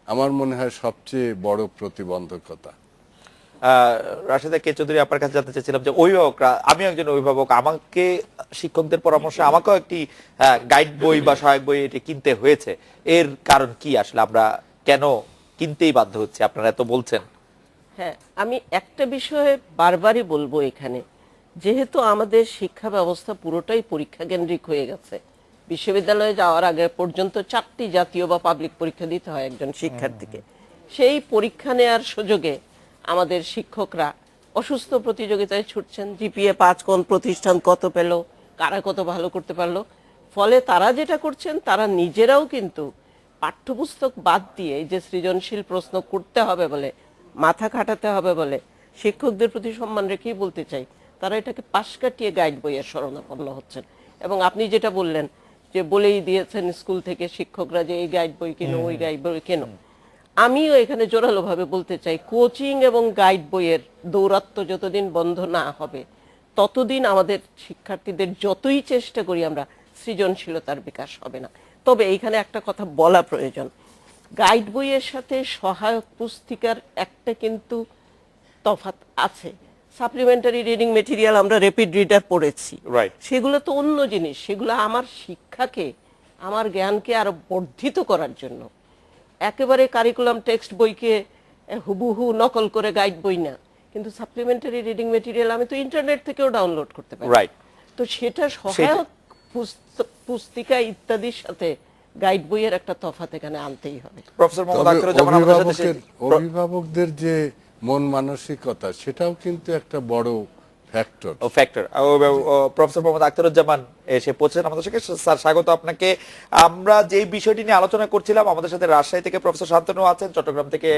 আমার মনে হয় সবচেয়ে বড় প্রতিবন্ধকতা। রাশেদা কে চৌধুরী আপনার কাছে জানতে চাইছিলাম যে অভিভাবকরা, আমি একজন অভিভাবক, আমাকে শিক্ষকদের পরামর্শে আমাকেও একটি গাইড বই বা সহায়ক বই এটি কিনতে হয়েছে, এর কারণ কি আসলে? আমরা কেন কিনতেই বাধ্য হচ্ছে, আপনারা এত বলছেন? হ্যাঁ, আমি একটা বিষয়ে বারবারই বলবো এখানে, যেহেতু আমাদের শিক্ষা ব্যবস্থা পুরোটাই পরীক্ষা কেন্দ্রিক হয়ে গেছে, বিশ্ববিদ্যালয়ে যাওয়ার আগে পর্যন্ত 4টি জাতীয় বা পাবলিক পরীক্ষা দিতে হয় একজন শিক্ষার্থীকে। সেই পরীক্ষা নেওয়ার সুযোগে আমাদের শিক্ষকরা অসুস্থ প্রতিযোগিতায় ছুটছেন। জিপিএ 5 কোন প্রতিষ্ঠান কত পেল, কারা কত ভালো করতে পারলো। ফলে তারা যেটা করছেন, তারা নিজেরাও কিন্তু পাঠ্যপুস্তক বাদ দিয়ে যে সৃজনশীল প্রশ্ন করতে হবে বলে, মাথা খাটাতে হবে বলে, শিক্ষকদের প্রতি সম্মান রেখেই বলতে চাই, তারা এটাকে পাশ কাটিয়ে গাইড বইয়ের শরণাপন্ন হচ্ছেন। এবং আপনি যেটা বললেন যে বলেই দিয়েছেন স্কুল থেকে শিক্ষকরা যে এই গাইড বই কেনো, ওই গাইড বই কেনো, আমিও এখানে জোরালো ভাবে বলতে চাই, কোচিং এবং গাইড বইয়ের দৌরাত্ম্য যতদিন বন্ধ না হবে, ততদিন আমাদের শিক্ষার্থীদের যতই চেষ্টা করি আমরা, সৃজনশীলতার বিকাশ হবে না। তবে এইখানে একটা কথা বলা প্রয়োজন, গাইড বইয়ের সাথে সহায়ক পুস্তিকার একটা কিন্তু তফাৎ আছে। সাপ্লিমেন্টারি রিডিং মেটেরিয়াল আমরা র্যাপিড রিডার পড়েছি, রাইট। সেগুলো তো অন্য জিনিস, সেগুলো আমার শিক্ষাকে, আমার জ্ঞানকে আরো বর্ধিত করার জন্য। একেবারে কারিকুলাম টেক্সট বইকে হুবহু নকল করে গাইড বই না, কিন্তু সাপ্লিমেন্টারি রিডিং মেটেরিয়াল আমি তো ইন্টারনেট থেকেও ডাউনলোড করতে পারি, রাইট। তো সেটা সহায়ক পুস্তিকা ইত্যাদির সাথে গাইড বইয়ের একটা তফাৎ এখানে আনতেই হবে। প্রফেসর মোহাম্মদ তবে আখতারুজ্জামান আমাদের সাথে অভিভাবকদের যে মন মানসিকতা, সেটাও কিন্তু একটা বড় factor. Factor. Professor Mohammad Akhtaruzzaman এসে পৌঁছেছেন আমাদের সাথে। স্যার স্বাগত আপনাকে। আমরা যে বিষয়টি নিয়ে আলোচনা করছিলাম, আমাদের সাথে রাজশাহী থেকে প্রফেসর শান্তনু আছেন, চট্টগ্রাম থেকে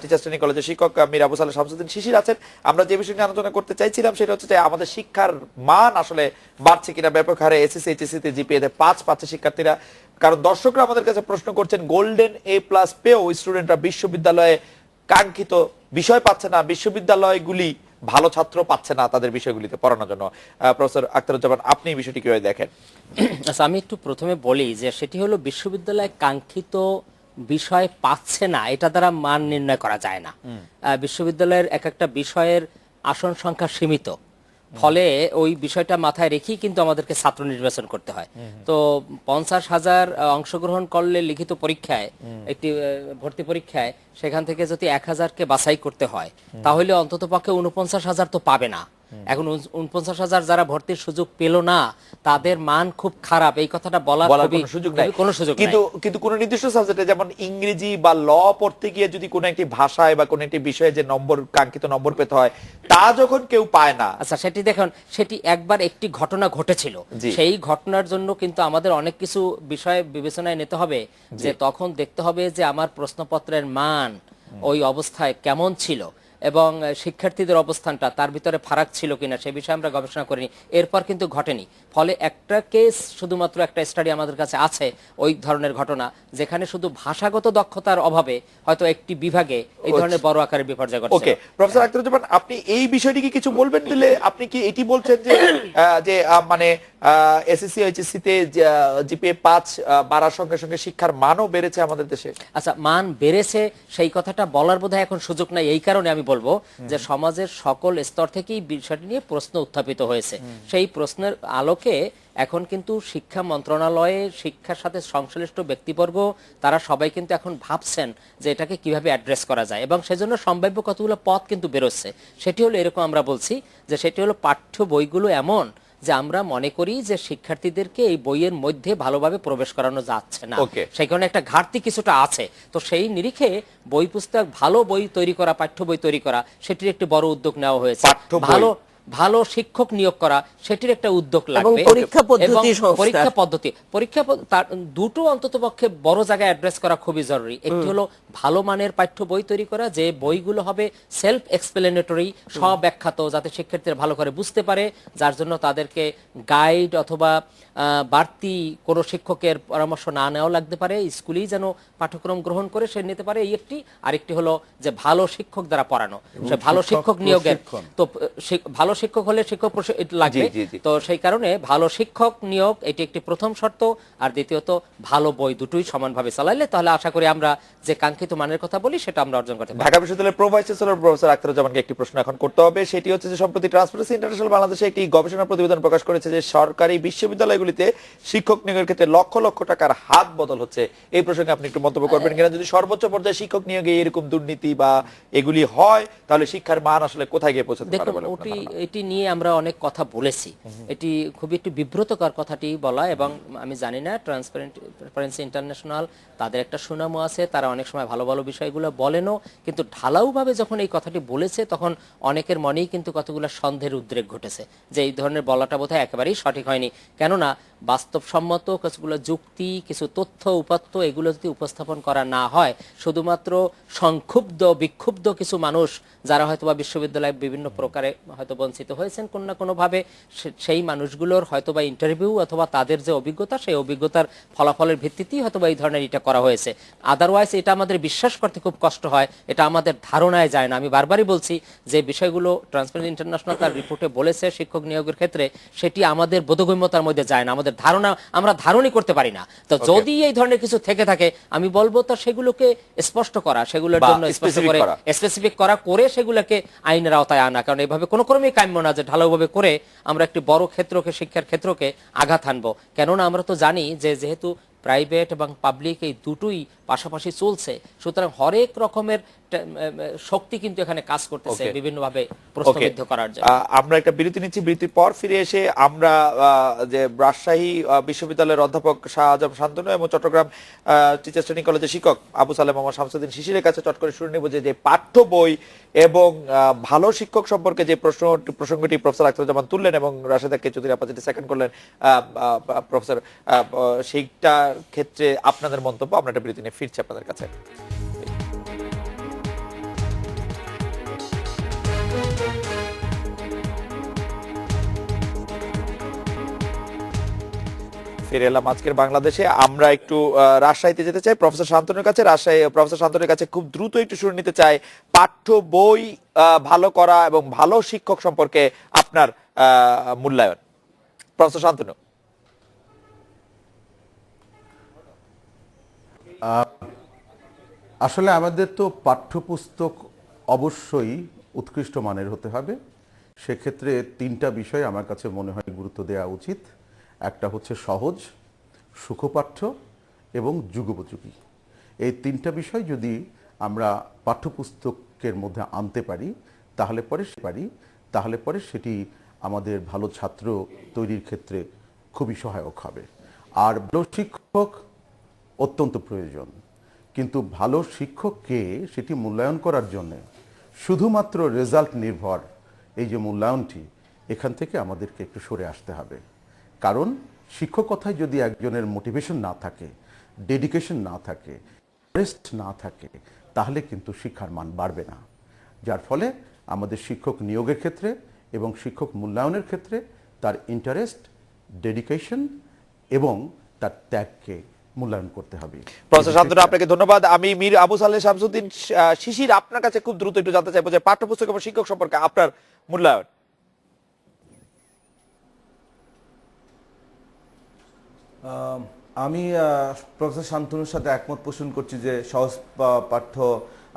টিচার্স ট্রেনিং কলেজের শিক্ষক মীর আবু সালেহ শামসুদ্দিন শিশির আছেন। আমরা যে বিষয় নিয়ে আলোচনা করতে চাইছিলাম সেটা হচ্ছে যে আমাদের শিক্ষার মান আসলে বাড়ছে কিনা, ব্যাপক হারে এসএসসি এইচএসসি তে জিপিএ তে 5 পাচ্ছে শিক্ষার্থীরা। কারণ দর্শকরা আমাদের কাছে প্রশ্ন করছেন, গোল্ডেন A+ পেয়েও স্টুডেন্টরা বিশ্ববিদ্যালয়ে কাঙ্ক্ষিত বিষয় পাচ্ছে না, বিশ্ববিদ্যালয়গুলি ভালো ছাত্র পাচ্ছে না তাদের বিষয়গুলিতে পড়ানোর জন্য। প্রফেসর আখতারুজ্জামান, আপনি এই বিষয়টি কিভাবে দেখেন? আচ্ছা, আমি একটু প্রথমে বলি যে সেটি হলো বিশ্ববিদ্যালয়ে কাঙ্ক্ষিত বিষয় পাচ্ছে না, এটা দ্বারা মান নির্ণয় করা যায় না। বিশ্ববিদ্যালয়ের এক একটা বিষয়ের আসন সংখ্যা সীমিত, ফলে ওই বিষয়টা মাথায় রেখেই কিন্তু আমাদেরকে ছাত্র নির্বাচন করতে হয়। তো 50,000 অংশগ্রহণ করলে লিখিত পরীক্ষায়, একটি ভর্তি পরীক্ষায়, সেখান থেকে যদি 1,000-কে বাছাই করতে হয়, তাহলে অন্তত পক্ষে 49,000 তো পাবে না। এখন 49,000 যারা ভর্তির সুযোগ পেল না, তাদের মান খুব খারাপ, এই কথাটা বলার কোনো সুযোগ নাই। কোনো সুযোগ নাই। কিন্তু কোন নির্দিষ্ট সাবজেক্টে, যেমন ইংরেজি বা ল পড়তে গিয়ে যদি কোনো একটি ভাষায় বা কোনো একটি বিষয়ে যে নম্বর, কাঙ্ক্ষিত নম্বর পেতে হয়, তা যখন কেউ পায় না। আচ্ছা, সেটি দেখুন, সেটি একবার একটি ঘটনা ঘটেছিল, সেই ঘটনার জন্য কিন্তু আমাদের অনেক কিছু বিষয় বিবেচনায় নিতে হবে। যে তখন দেখতে হবে যে আমার প্রশ্নপত্রের মান ওই অবস্থায় কেমন ছিল এবং শিক্ষার্থীদের অবস্থানটা তার ভিতরে ফারাক ছিল কিনা, সে বিষয়ে আমরা গবেষণা করিনি। এরপর কিন্তু ঘটেনি, ফলে একটা কেস, শুধুমাত্র একটা স্টাডি আমাদের কাছে আছে ওই ধরনের ঘটনা, যেখানে শুধু ভাষাগত দক্ষতার অভাবে হয়তো একটি বিভাগে এই ধরনের বড় আকারের বিপর্যয় ঘটছে। ওকে, প্রফেসর আখতারুজ্জামান, আপনি এই বিষয়টিকে কিছু বলবেন? দিলে আপনি কি এটি বলছেন যে মানে এসএসসি এইচএসসি তে জিপিএ 5 বাড়ার সঙ্গে সঙ্গে শিক্ষার মানও বেড়েছে আমাদের দেশে? আচ্ছা, মান বেড়েছে সেই কথাটা বলার বোধহয় এখন সুযোগ নাই, এই কারণে আমি বলবো যে সমাজের সকল স্তর থেকেই বিষয়টি নিয়ে প্রশ্ন উত্থাপিত হয়েছে। সেই প্রশ্নের আলোকে এখন কিন্তু শিক্ষা মন্ত্রণালয়ে, শিক্ষার সাথে সংশ্লিষ্ট ব্যক্তিবর্গ, তারা সবাই কিন্তু এখন ভাবছেন যে এটাকে কিভাবে অ্যাড্রেস করা যায়, এবং সেজন্য সম্ভাব্য কতগুলো পথ কিন্তু বেরোচ্ছে। সেটি হলো এরকম, আমরা বলছি যে সেটি হলো পাঠ্য বইগুলো এমন যে আমরা মনে করি যে শিক্ষার্থীদেরকে এই বইয়ের মধ্যে ভালোভাবে প্রবেশ করানো যাচ্ছে না, সেই কারণে একটা ঘাটতি কিছুটা আছে। তো সেই নিরিখে বই পুস্তক, ভালো বই তৈরি করা, পাঠ্য বই তৈরি করা, সেটির একটি বড় উদ্যোগ নেওয়া হয়েছে। ভালো শিক্ষক নিয়োগ করা, সেটির একটা উদ্যোগ লাগবে। পরীক্ষা তার দুটো অন্তত পক্ষে বড় জায়গায় অ্যাড্রেস করা খুবই জরুরি। একটি হলো ভালো মানের পাঠ্য বই তৈরি করা, যে বইগুলো হবে সেলফ এক্সপ্লেনেটরি, স্বব্যাখ্যাত, যাতে শিক্ষার্থীরা ভালো করে বুঝতে পারে, যার জন্য তাদেরকে গাইড অথবা বাড়তি কোনো শিক্ষকের পরামর্শ না নেওয়া লাগতে পারে, স্কুলেই যেন পাঠ্যক্রম গ্রহণ করে সে নিতে পারে, এই একটি। আরেকটি হলো যে ভালো শিক্ষক দ্বারা পড়ানো, সে ভালো শিক্ষক নিয়োগের, তো ভালো শিক্ষক হলে শিক্ষক লাগবে, তো সেই কারণে ভালো শিক্ষক নিয়োগ এটি একটি প্রথম শর্ত। আর দ্বিতীয়ত ভালো বই, দুটোই সমানভাবে চালাইলে তাহলে আশা করি আমরা যে কাঙ্ক্ষিত মানের কথা বলি সেটা আমরা অর্জন করতে পারি। ঢাকা বিশ্ববিদ্যালয়ের প্রো ভাইস চ্যান্সেলর প্রফেসর আখতারুজ্জামানকে একটি প্রশ্ন এখন করতে হবে, সেটি হচ্ছে যে সম্প্রতি ট্রান্সপারেন্সি ইন্টারন্যাশনাল বাংলাদেশে একটি গবেষণা প্রতিবেদন প্রকাশ করেছে যে সরকারি বিশ্ববিদ্যালয়গুলিতে শিক্ষক নিয়োগের ক্ষেত্রে লক্ষ লক্ষ টাকার হাত বদল হচ্ছে। এই প্রসঙ্গে আপনি একটু মন্তব্য করবেন কিনা? যদি সর্বোচ্চ পর্যায়ে শিক্ষক নিয়োগে এরকম দুর্নীতি বা এগুলি হয়, তাহলে শিক্ষার মান আসলে কোথায় গিয়ে পৌঁছাতে পারে বলে আপনার ধারণা? এটি নিয়ে আমরা অনেক কথা বলেছি, এটি খুবই একটু বিব্রতকর কথাটি বলা, এবং আমি জানি না ট্রান্সপারেন্সি ইন্টারন্যাশনাল, তাদের একটা সুনামও আছে, তারা অনেক সময় ভালো ভালো বিষয়গুলো বলেনও, কিন্তু ঢালাওভাবে যখন এই কথাটি বলেছে তখন অনেকের মনেই কিন্তু কতগুলো সন্দেহের উদ্রেক ঘটেছে যে এই ধরনের বলাটা বোধহয় একেবারেই সঠিক হয়নি। কেননা বাস্তবসম্মত কিছুগুলো যুক্তি, কিছু তথ্য উপাত্ত, এগুলো যদি উপস্থাপন করা না হয়, শুধুমাত্র সংক্ষুব্ধ বিক্ষুব্ধ কিছু মানুষ যারা হয়তোবা বিশ্ববিদ্যালয়ে বিভিন্ন প্রকারে হয়তো বঞ্চিত হয়েছেন কোনো না কোনোভাবে, সেই মানুষগুলোর হয়তোবা ইন্টারভিউ অথবা তাদের যে অভিজ্ঞতা, সেই অভিজ্ঞতার ফলাফলের ভিত্তিতেই হয়তোবা এই ধরনের এটা করা হয়েছে। আদারওয়াইজ এটা আমাদের বিশ্বাস করতে খুব কষ্ট হয়, এটা আমাদের ধারণায় যায় না। আমি বারবারই বলছি যে বিষয়গুলো ট্রান্সপারেন্সি ইন্টারন্যাশনাল তার রিপোর্টে বলেছে শিক্ষক নিয়োগের ক্ষেত্রে, সেটি আমাদের বোধগম্যতার মধ্যে যায় না, আমাদের আমাদের ধারণা আমরা ধারণই করতে পারি না। তো যদি এই ধরনের কিছু থেকে থাকে আমি বলবো তো সেগুলোকে স্পষ্ট করা, সেগুলোর বা জন্য স্পষ্ট specific করে করা। স্পেসিফিক করা, করে সেগুলোকে আইনের আওতায় আনা। কারণ এভাবে কোনো ক্রমেই কাম্য না যে ঢালাওভাবে করে আমরা একটি বড় ক্ষেত্রকে, শিক্ষার ক্ষেত্রকে আঘাত হানবো। কেননা আমরা তো জানি যে যেহেতু প্রাইভেট এবং পাবলিক এই দুটোই পাশাপাশি চলছে, সুতরাং হরেক রকমের শক্তি কিন্তু এখানে কাজ করতেছে Okay. বিভিন্নভাবে ওকে, প্রশ্নবিদ্ধ করার জন্য। আমরা একটা বিরতি নিচ্ছি। বিরতির পর ফিরে এসে আমরা যে রাজশাহী বিশ্ববিদ্যালয়ের অধ্যাপক শাহ আজম শান্তনু এবং চট্টগ্রাম টিচার্স ট্রেনিং কলেজের শিক্ষক আবু সালেম মোহাম্মদ শামসুদ্দিন শিশিরের কাছে চট করে শুনে নেব যে পাঠ্য বই এবং ভালো শিক্ষক সম্পর্কে যে প্রসঙ্গটি প্রফেসর আখতারুজ্জামান তুললেন এবং রাশেদাকে চৌধুরী আপা যেটি সেকেন্ড করলেন প্রফেসর, সেইটার ক্ষেত্রে আপনাদের মন্তব্য। আমরা একটা বিরতি নিয়ে ফিরছি আপনাদের কাছে। ফিরে এলাম আজকের বাংলাদেশে। আমরা একটু রাজশাহীতে যেতে চাই প্রফেসর শান্তনুর কাছে। প্রফেসর শান্তনুর কাছে খুব দ্রুত একটু শুনে নিতে চাই পাঠ্য বই ভালো করা এবং ভালো শিক্ষক সম্পর্কে আপনার মূল্যায়ন। প্রফেসর শান্তনু। আসলে আমাদের তো পাঠ্যপুস্তক অবশ্যই উৎকৃষ্ট মানের হতে হবে। সেক্ষেত্রে তিনটা বিষয় আমার কাছে মনে হয় গুরুত্ব দেওয়া উচিত। একটা হচ্ছে সহজ, সুখপাঠ্য এবং যুগোপযোগী। এই তিনটা বিষয় যদি আমরা পাঠ্যপুস্তকের মধ্যে আনতে পারি তাহলে পরে সেটি আমাদের ভালো ছাত্র তৈরির ক্ষেত্রে খুবই সহায়ক হবে। আর ভালো শিক্ষক অত্যন্ত প্রয়োজন, কিন্তু ভালো শিক্ষককে সেটি মূল্যায়ন করার জন্য শুধুমাত্র রেজাল্ট নির্ভর এই যে মূল্যায়নটি, এখান থেকে আমাদেরকে একটু সরে আসতে হবে। কারণ শিক্ষকতায় যদি একজনের মোটিভেশন না থাকে, ডেডিকেশন না থাকে, ইন্টারেস্ট না থাকে, তাহলে কিন্তু শিক্ষার মান বাড়বে না। যার ফলে আমাদের শিক্ষক নিয়োগের ক্ষেত্রে এবং শিক্ষক মূল্যায়নের ক্ষেত্রে তার ইন্টারেস্ট, ডেডিকেশন এবং তার ত্যাগকে মূল্যায়ন করতে হবে। প্রফেসর শান্তনু আপনাকে ধন্যবাদ। আমি মীর আবু সালেহ শামসুদ্দিন শিশির আপনার কাছে খুব দ্রুত একটু জানতে চাইবো যে পাঠ্যপুস্তক এবং শিক্ষক সম্পর্কে আপনার মূল্যায়ন। আমি প্রফেসর শান্তনুর সাথে একমত পোষণ করছি যে সহজ পাঠ্য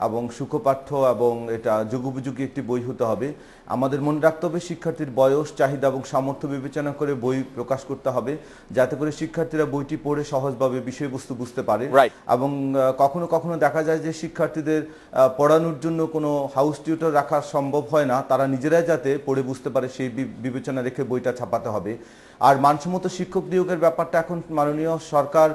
এবং সুখপাঠ্য এবং এটা যুগোপযোগী একটি বই হতে হবে। আমাদের মনে রাখতে হবে শিক্ষার্থীর বয়স, চাহিদা এবং সামর্থ্য বিবেচনা করে বই প্রকাশ করতে হবে, যাতে করে শিক্ষার্থীরা বইটি পড়ে সহজভাবে বিষয়বস্তু বুঝতে পারে। এবং কখনো কখনো দেখা যায় যে শিক্ষার্থীদের পড়ানোর জন্য কোনো হাউস টিউটর রাখা সম্ভব হয় না, তারা নিজেরাই যাতে পড়ে বুঝতে পারে সেই বিবেচনা রেখে বইটা ছাপাতে হবে। আর মানসম্মত শিক্ষক নিয়োগের ব্যাপারটা এখন মাননীয় সরকার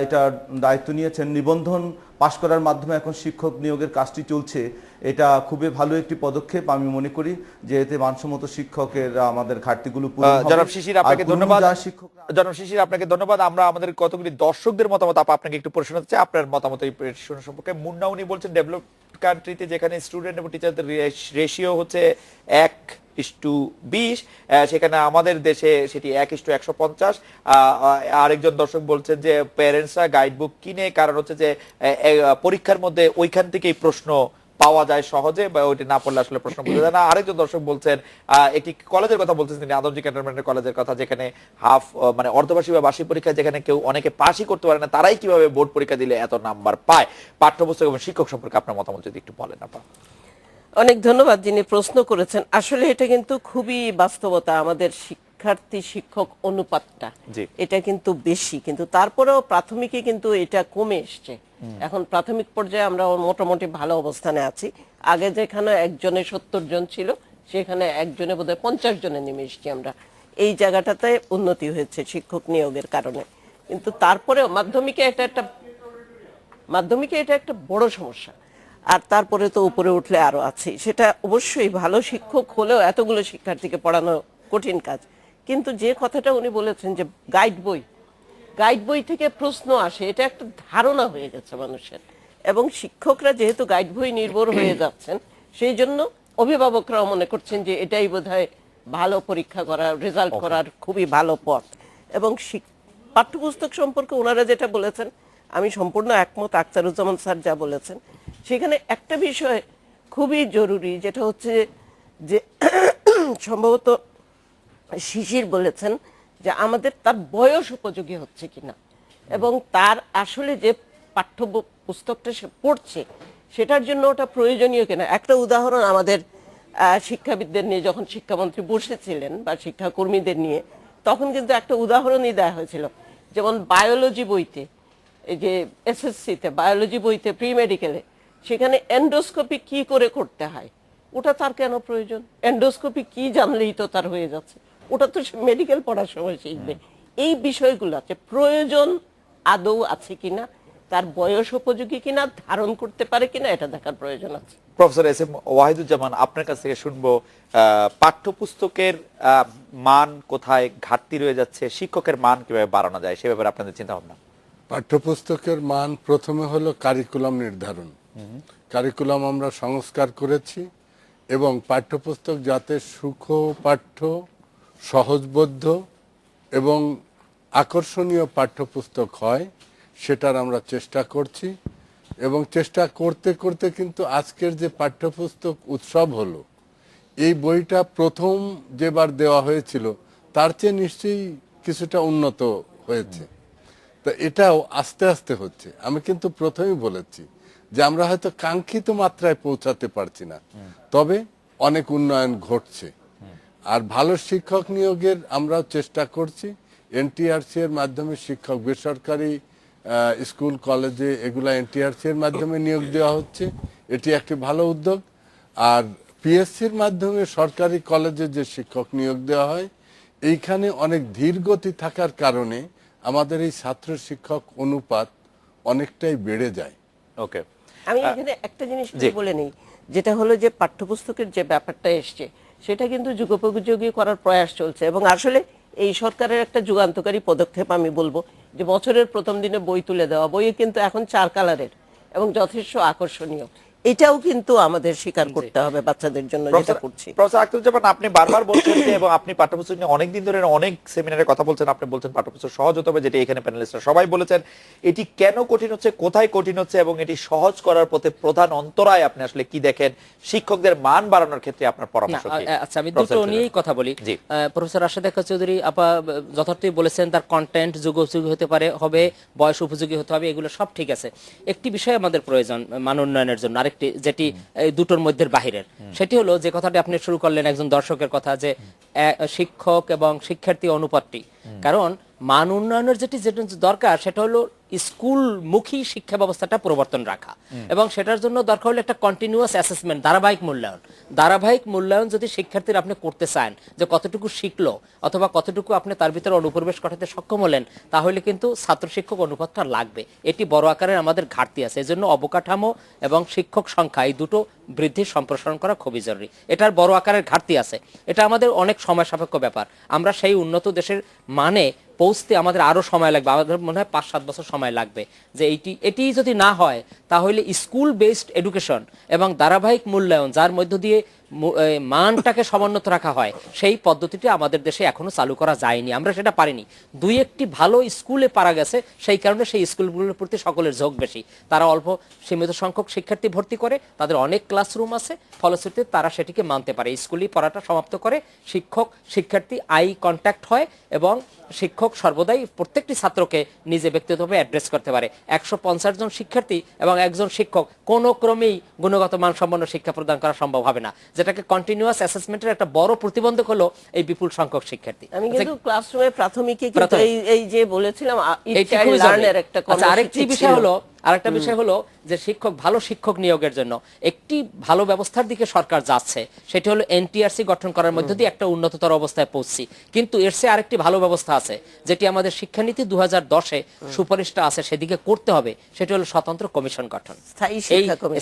এটা দায়িত্ব নিয়েছেন। নিবন্ধন পাশ করার মাধ্যমে এখন শিক্ষক নিয়োগের কাজটি চলছে। এটা খুবই ভালো একটি পদক্ষেপ আমি মনে করি, যে এতে মানসম্মত শিক্ষকের আমাদের ঘাটতিগুলো পূরণ হবে। জনাব শিশির আপনাকে ধন্যবাদ। শিক্ষকরা জনাব শিশির আপনাকে ধন্যবাদ। আমরা আমাদের কতগুলি দর্শকদের মতামত আপনাকে একটু প্রশ্ন হচ্ছে আপনার মতামত এই প্রশ্ন সম্পর্কে। মুন্না উনি বলছেন ডেভেলপড কান্ট্রিতে যেখানে স্টুডেন্ট এবং টিচারদের রেশিও হচ্ছে 1:20, সেখানে আমাদের দেশে সেটি 1:150। আরেকজন দর্শক বলছেন যে প্যারেন্টসরা গাইড বুক কিনে, কারণ হচ্ছে যে পরীক্ষার মধ্যে ওইখান থেকেই প্রশ্ন পাওয়া যায় সহজে, বা ওইটা না পড়লে আসলে প্রশ্ন বোঝা যায় না। আরেকজন দর্শক বলছেন একটি কলেজের কথা বলছেন তিনি, আদমজি ক্যান্টনমেন্টের কলেজের কথা, যেখানে মানে অর্ধবার্ষিক বা বার্ষিক পরীক্ষা যেখানে কেউ অনেকে পাসই করতে পারে না, তারাই কিভাবে বোর্ড পরীক্ষা দিলে এত নাম্বার পায়। পাঠ্যপুস্তক এবং শিক্ষক সম্পর্কে আপনার মতামত যদি একটু বলেন আপা। অনেক ধন্যবাদ যিনি প্রশ্ন করেছেন। আসলে এটা কিন্তু খুবই বাস্তবতা, আমাদের শিক্ষার্থী শিক্ষক অনুপাতটা এটা কিন্তু বেশি, কিন্তু তারপরেও প্রাথমিকে কিন্তু এটা কমে এসছে। এখন প্রাথমিক পর্যায়ে আমরা মোটামুটি ভালো অবস্থানে আছি। আগে যেখানে একজনে 70 জন ছিল, সেখানে একজনে বোধহয় 50 জনে নেমে এসছি আমরা। এই জায়গাটাতে উন্নতি হয়েছে শিক্ষক নিয়োগের কারণে। কিন্তু তারপরেও মাধ্যমিকে এটা একটা বড় সমস্যা। আর তারপরে তো উপরে উঠলে আরো আছে, সেটা অবশ্যই ভালো শিক্ষক হলেও এতগুলো শিক্ষার্থীকে পড়ানো কঠিন কাজ। কিন্তু যে কথাটা উনি বলেছেন যে গাইড বই থেকে প্রশ্ন আসে, এটা একটা ধারণা হয়ে গেছে মানুষের। এবং শিক্ষকরা যেহেতু গাইড বই নির্ভর হয়ে যাচ্ছেন, সেই জন্য অভিভাবকরাও মনে করছেন যে এটাই বোধহয় ভালো পরীক্ষা করার, রেজাল্ট করার খুবই ভালো পথ। এবং পাঠ্যপুস্তক সম্পর্কে ওনারা যেটা বলেছেন আমি সম্পূর্ণ একমত। আখতারুজ্জামান স্যার যা বলেছেন সেখানে একটা বিষয় খুবই জরুরি, যেটা হচ্ছে যে সম্ভবত শিশির বলেছেন যে আমাদের তার বয়স উপযোগী হচ্ছে কিনা এবং তার আসলে যে পাঠ্য পুস্তকটা সে পড়ছে সেটার জন্য ওটা প্রয়োজনীয় কিনা। একটা উদাহরণ আমাদের শিক্ষাবিদদের নিয়ে যখন শিক্ষামন্ত্রী বসেছিলেন বা শিক্ষাকর্মীদের নিয়ে, তখন কিন্তু একটা উদাহরণই দেওয়া হয়েছিল, যেমন বায়োলজি বইতে, এই যে এসএসসিতে বায়োলজি বইতে প্রি মেডিকেলে সেখানে এন্ডোস্কোপি কি করে করতে হয়, ওটা তার কেন প্রয়োজন? এন্ডোস্কোপি কি জানলেই তো তার হয়ে যাচ্ছে, ওটা তো মেডিকেল পড়ার সময় শিখবে। এই বিষয়গুলো আছে, প্রয়োজন আদৌ আছে কিনা, তার বয়স উপযোগী কিনা, ধারণ করতে পারে কিনা, এটা দেখার প্রয়োজন আছে। প্রফেসর এস এম ওয়াহিদুজ্জামান, আপনার কাছ থেকে শুনবো পাঠ্যপুস্তকের মান কোথায় ঘাটতি রয়ে যাচ্ছে, শিক্ষকের মান কিভাবে বাড়ানো যায় সে ব্যাপারে আপনাদের চিন্তা ভাবনা। পাঠ্যপুস্তকের মান প্রথমে হলো কারিকুলাম নির্ধারণ। কারিকুলাম আমরা সংস্কার করেছি এবং পাঠ্যপুস্তক যাতে সুখপাঠ্য, সহজবোধ্য এবং আকর্ষণীয় পাঠ্যপুস্তক হয় সেটার আমরা চেষ্টা করছি। এবং চেষ্টা করতে করতে কিন্তু আজকের যে পাঠ্যপুস্তক উৎসব হলো, এই বইটা প্রথম যেবার দেওয়া হয়েছিল তার চেয়ে নিশ্চয়ই কিছুটা উন্নত হয়েছে। তো এটাও আস্তে আস্তে হচ্ছে। আমি কিন্তু প্রথমেই বলেছি যে আমরা হয়তো কাঙ্ক্ষিত মাত্রায় পৌঁছাতে পারছি না, তবে অনেক উন্নয়ন ঘটছে। আর ভালো শিক্ষক নিয়োগের আমরাও চেষ্টা করছি। এনটিআরসি এর মাধ্যমে শিক্ষক, বেসরকারি স্কুল কলেজে এগুলা এনটিআরসি এর মাধ্যমে নিয়োগ দেওয়া হচ্ছে, এটি একটি ভালো উদ্যোগ। আর পিএসসির মাধ্যমে সরকারি কলেজে যে শিক্ষক নিয়োগ দেওয়া হয়, এইখানে অনেক ধীর গতি থাকার কারণে আমাদের এই ছাত্র শিক্ষক অনুপাত অনেকটাই বেড়ে যায়। ওকে, আমি এখানে একটা জিনিস বলে নেই, যেটা হলো যে পাঠ্যপুস্তকের যে ব্যাপারটা এসছে সেটা কিন্তু যুগোপযোগী করার প্রয়াস চলছে এবং আসলে এই সরকারের একটা যুগান্তকারী পদক্ষেপ আমি বলবো, যে বছরের প্রথম দিনে বই তুলে দেওয়া। বই কিন্তু এখন 4 কালারের এবং যথেষ্ট আকর্ষণীয়। এটাও কিন্তু আমাদের স্বীকার করতে হবে বাচ্চাদের জন্য, যেটা করছি। প্রফেসর আখতারুজ্জামান, আপনি বারবার বলছেন যে, এবং আপনি পাঠ্যপুস্তক নিয়ে অনেকদিন ধরে অনেক সেমিনারে কথা বলছেন, আপনি বলছেন পাঠ্যপুস্তক সহজ হতে হবে, যেটা এখানে প্যানেলিস্টরা সবাই বলেছেন। এটি কেন কঠিন হচ্ছে, কোথায় কঠিন হচ্ছে এবং এটি সহজ করার পথে প্রধান অন্তরায় আপনি আসলে কি দেখেন? শিক্ষকদের মান বাড়ানোর ক্ষেত্রে আপনার পরামর্শ কি? আচ্ছা, আমি দুটো নিয়েই কথা বলি। প্রফেসর রাশেদা চৌধুরী আপা যথার্থই বলেছেন, তার কন্টেন্ট যুগোপযোগী হতে পারে, হবে বয়স উপযোগী হতে হবে, এগুলো সব ঠিক আছে। একটি বিষয় আমাদের প্রয়োজন মান উন্নয়নের জন্য, আরেকটি যেটি এই দুটোর মধ্যে বাহিরের, সেটি হলো যে কথাটি আপনি শুরু করলেন একজন দর্শকের কথা, যে শিক্ষক এবং শিক্ষার্থী অনুপাতটি। কারণ মান উন্নয়নের যেটি দরকার সেটা হলো স্কুলমুখী শিক্ষা ব্যবস্থাটা প্রবর্তন রাখা, এবং সেটার জন্য দরকার হলো একটা কন্টিনিউয়াস অ্যাসেসমেন্ট, ধারাবাহিক মূল্যায়ন। ধারাবাহিক মূল্যায়ন যদি শিক্ষার্থীরা আপনি করতে চান, যে কতটুকু শিখলো অথবা কতটুকু আপনি তার ভিতরে অনুপ্রবেশ ঘটাতে সক্ষম হলেন, তাহলে কিন্তু ছাত্র শিক্ষক অনুপাতটা লাগবে। এটি বড় আকারের আমাদের ঘাটতি আছে। এই জন্য অবকাঠামো এবং শিক্ষক সংখ্যা এই দুটো বৃদ্ধির সম্প্রসারণ করা খুবই জরুরি। এটার বড় আকারের ঘাটতি আছে, এটা আমাদের অনেক সময় সাপেক্ষ ব্যাপার। আমরা সেই উন্নত দেশের মানে পৌঁছতে আমাদের আরো সময় লাগবে, আমাদের মনে হয় 5-7 বছর সময় লাগবে। যে এটি যদি না হয়, তাহলে স্কুল বেসড এডুকেশন এবং ধারাবাহিক মূল্যায়ন, যার মধ্য দিয়ে মানটাকে সমুন্নত রাখা হয়, সেই পদ্ধতিটি আমাদের দেশে এখনো চালু করা যায়নি, আমরা সেটা পারিনি। 2-1টি ভালো স্কুলে পারা গেছে, সেই কারণে সেই স্কুলগুলোর প্রতি সকলের ঝোঁক বেশি। তারা অল্প সীমিত সংখ্যক শিক্ষার্থী ভর্তি করে, তাদের অনেক ক্লাসরুম আছে, ফলশ্রুতিতে তারা সেটিকে মানতে পারে, স্কুলেই পড়াটা সমাপ্ত করে, শিক্ষক শিক্ষার্থী আই কন্ট্যাক্ট হয় এবং শিক্ষক সর্বদাই প্রত্যেকটি ছাত্রকে নিজে ব্যক্তিগতভাবে অ্যাড্রেস করতে পারে। 150 জন শিক্ষার্থী এবং একজন শিক্ষক কোনো ক্রমেই গুণগত মানসম্পন্ন শিক্ষা প্রদান করা সম্ভব হবে না, যেটাকে কন্টিনিউয়াস অ্যাসেসমেন্টের একটা বড় প্রতিবন্ধক হলো এই বিপুল সংখ্যক শিক্ষার্থী। আমি কিন্তু ক্লাসরুমে প্রাথমিকে কিন্তু এই যে বলেছিলাম আরেকটা বিষয় হলো যে ভালো শিক্ষক নিয়োগের জন্য একটি ভালো ব্যবস্থার দিকে সরকার যাচ্ছে, সেটি হলো এনটিআরসি গঠন করার মধ্য দিয়ে একটা উন্নততর অবস্থায় পৌঁছছি। কিন্তু এর চেয়ে আরেকটি ভালো ব্যবস্থা আছে, যেটি আমাদের শিক্ষানীতি 2010-এ সুপারিশটা আছে, সেদিকে করতে হবে, সেটি হলো স্বতন্ত্র কমিশন গঠন।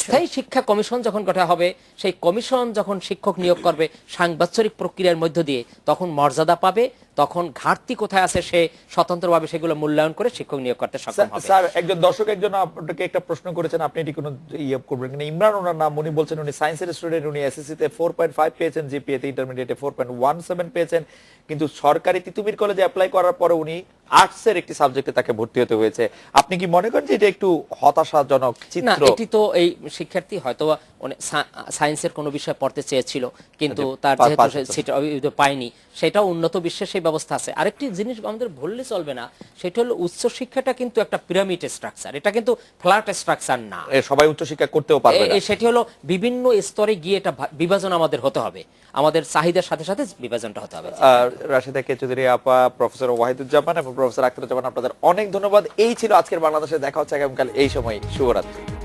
স্থায়ী শিক্ষা কমিশন যখন গঠন হবে, সেই কমিশন যখন শিক্ষক নিয়োগ করবে সাংবাৎসরিক প্রক্রিয়ার মধ্য দিয়ে, তখন মর্যাদা পাবে, তখন ঘাটতি কোথায় আছে সে স্বতন্ত্রভাবে সেগুলো মূল্যায়ন করে শিক্ষক নিয়োগ করতে সক্ষম হবে। স্যার, একজন দর্শক আপনাকে একটা প্রশ্ন করেছেন, আপনি এটি কোনো করবেন কিনা। ইমরান ওনার নাম, উনি বলছেন উনি সায়েন্সের স্টুডেন্ট, উনি এসএসসি তে 4.5 পেয়েছেন, জিপিএ তে ইন্টারমিডিয়েটে 4.17 পেয়েছেন, কিন্তু সরকারি তিতুমির কলেজে অ্যাপ্লাই করার পরে উনি আর্টসের একটি সাবজেক্টে তাকে ভর্তি হতে হয়েছে। আপনি কি মনে করেন যে এটা একটু হতাশাজনক না, চিত্র? এটি তো এই শিক্ষার্থী হয়তো সায়েন্সের কোনো বিষয় পড়তে চেয়েছিল, কিন্তু তার যেহেতু সেটা পায়নি, সেটাও উন্নত বিশ্বে সেই ব্যবস্থা আছে। আরেকটি জিনিস আমাদের ভুললে চলবে না, সেটা হলো উচ্চ শিক্ষাটা কিন্তু একটা পিরামিড স্ট্রাকচার, এটা কিন্তু ফ্ল্যাট স্ট্রাকচার না। সবাই উচ্চশিক্ষা করতেও পারবে না। সেটি হলো বিভিন্ন স্তরে গিয়ে এটা বিভাজন আমাদের হতে হবে, আমাদের চাহিদার সাথে সাথে বিভাজনটা হতে হবে। রাশিদা কে চৌধুরী আপা, প্রফেসর ওয়াহিদুজ্জামান এবং প্রফেসর আখতারুজ্জামান, আপনাদের অনেক ধন্যবাদ। এই ছিল আজকের বাংলাদেশে। দেখা হচ্ছে আগামীকাল এই সময়। শুভরাত্রি।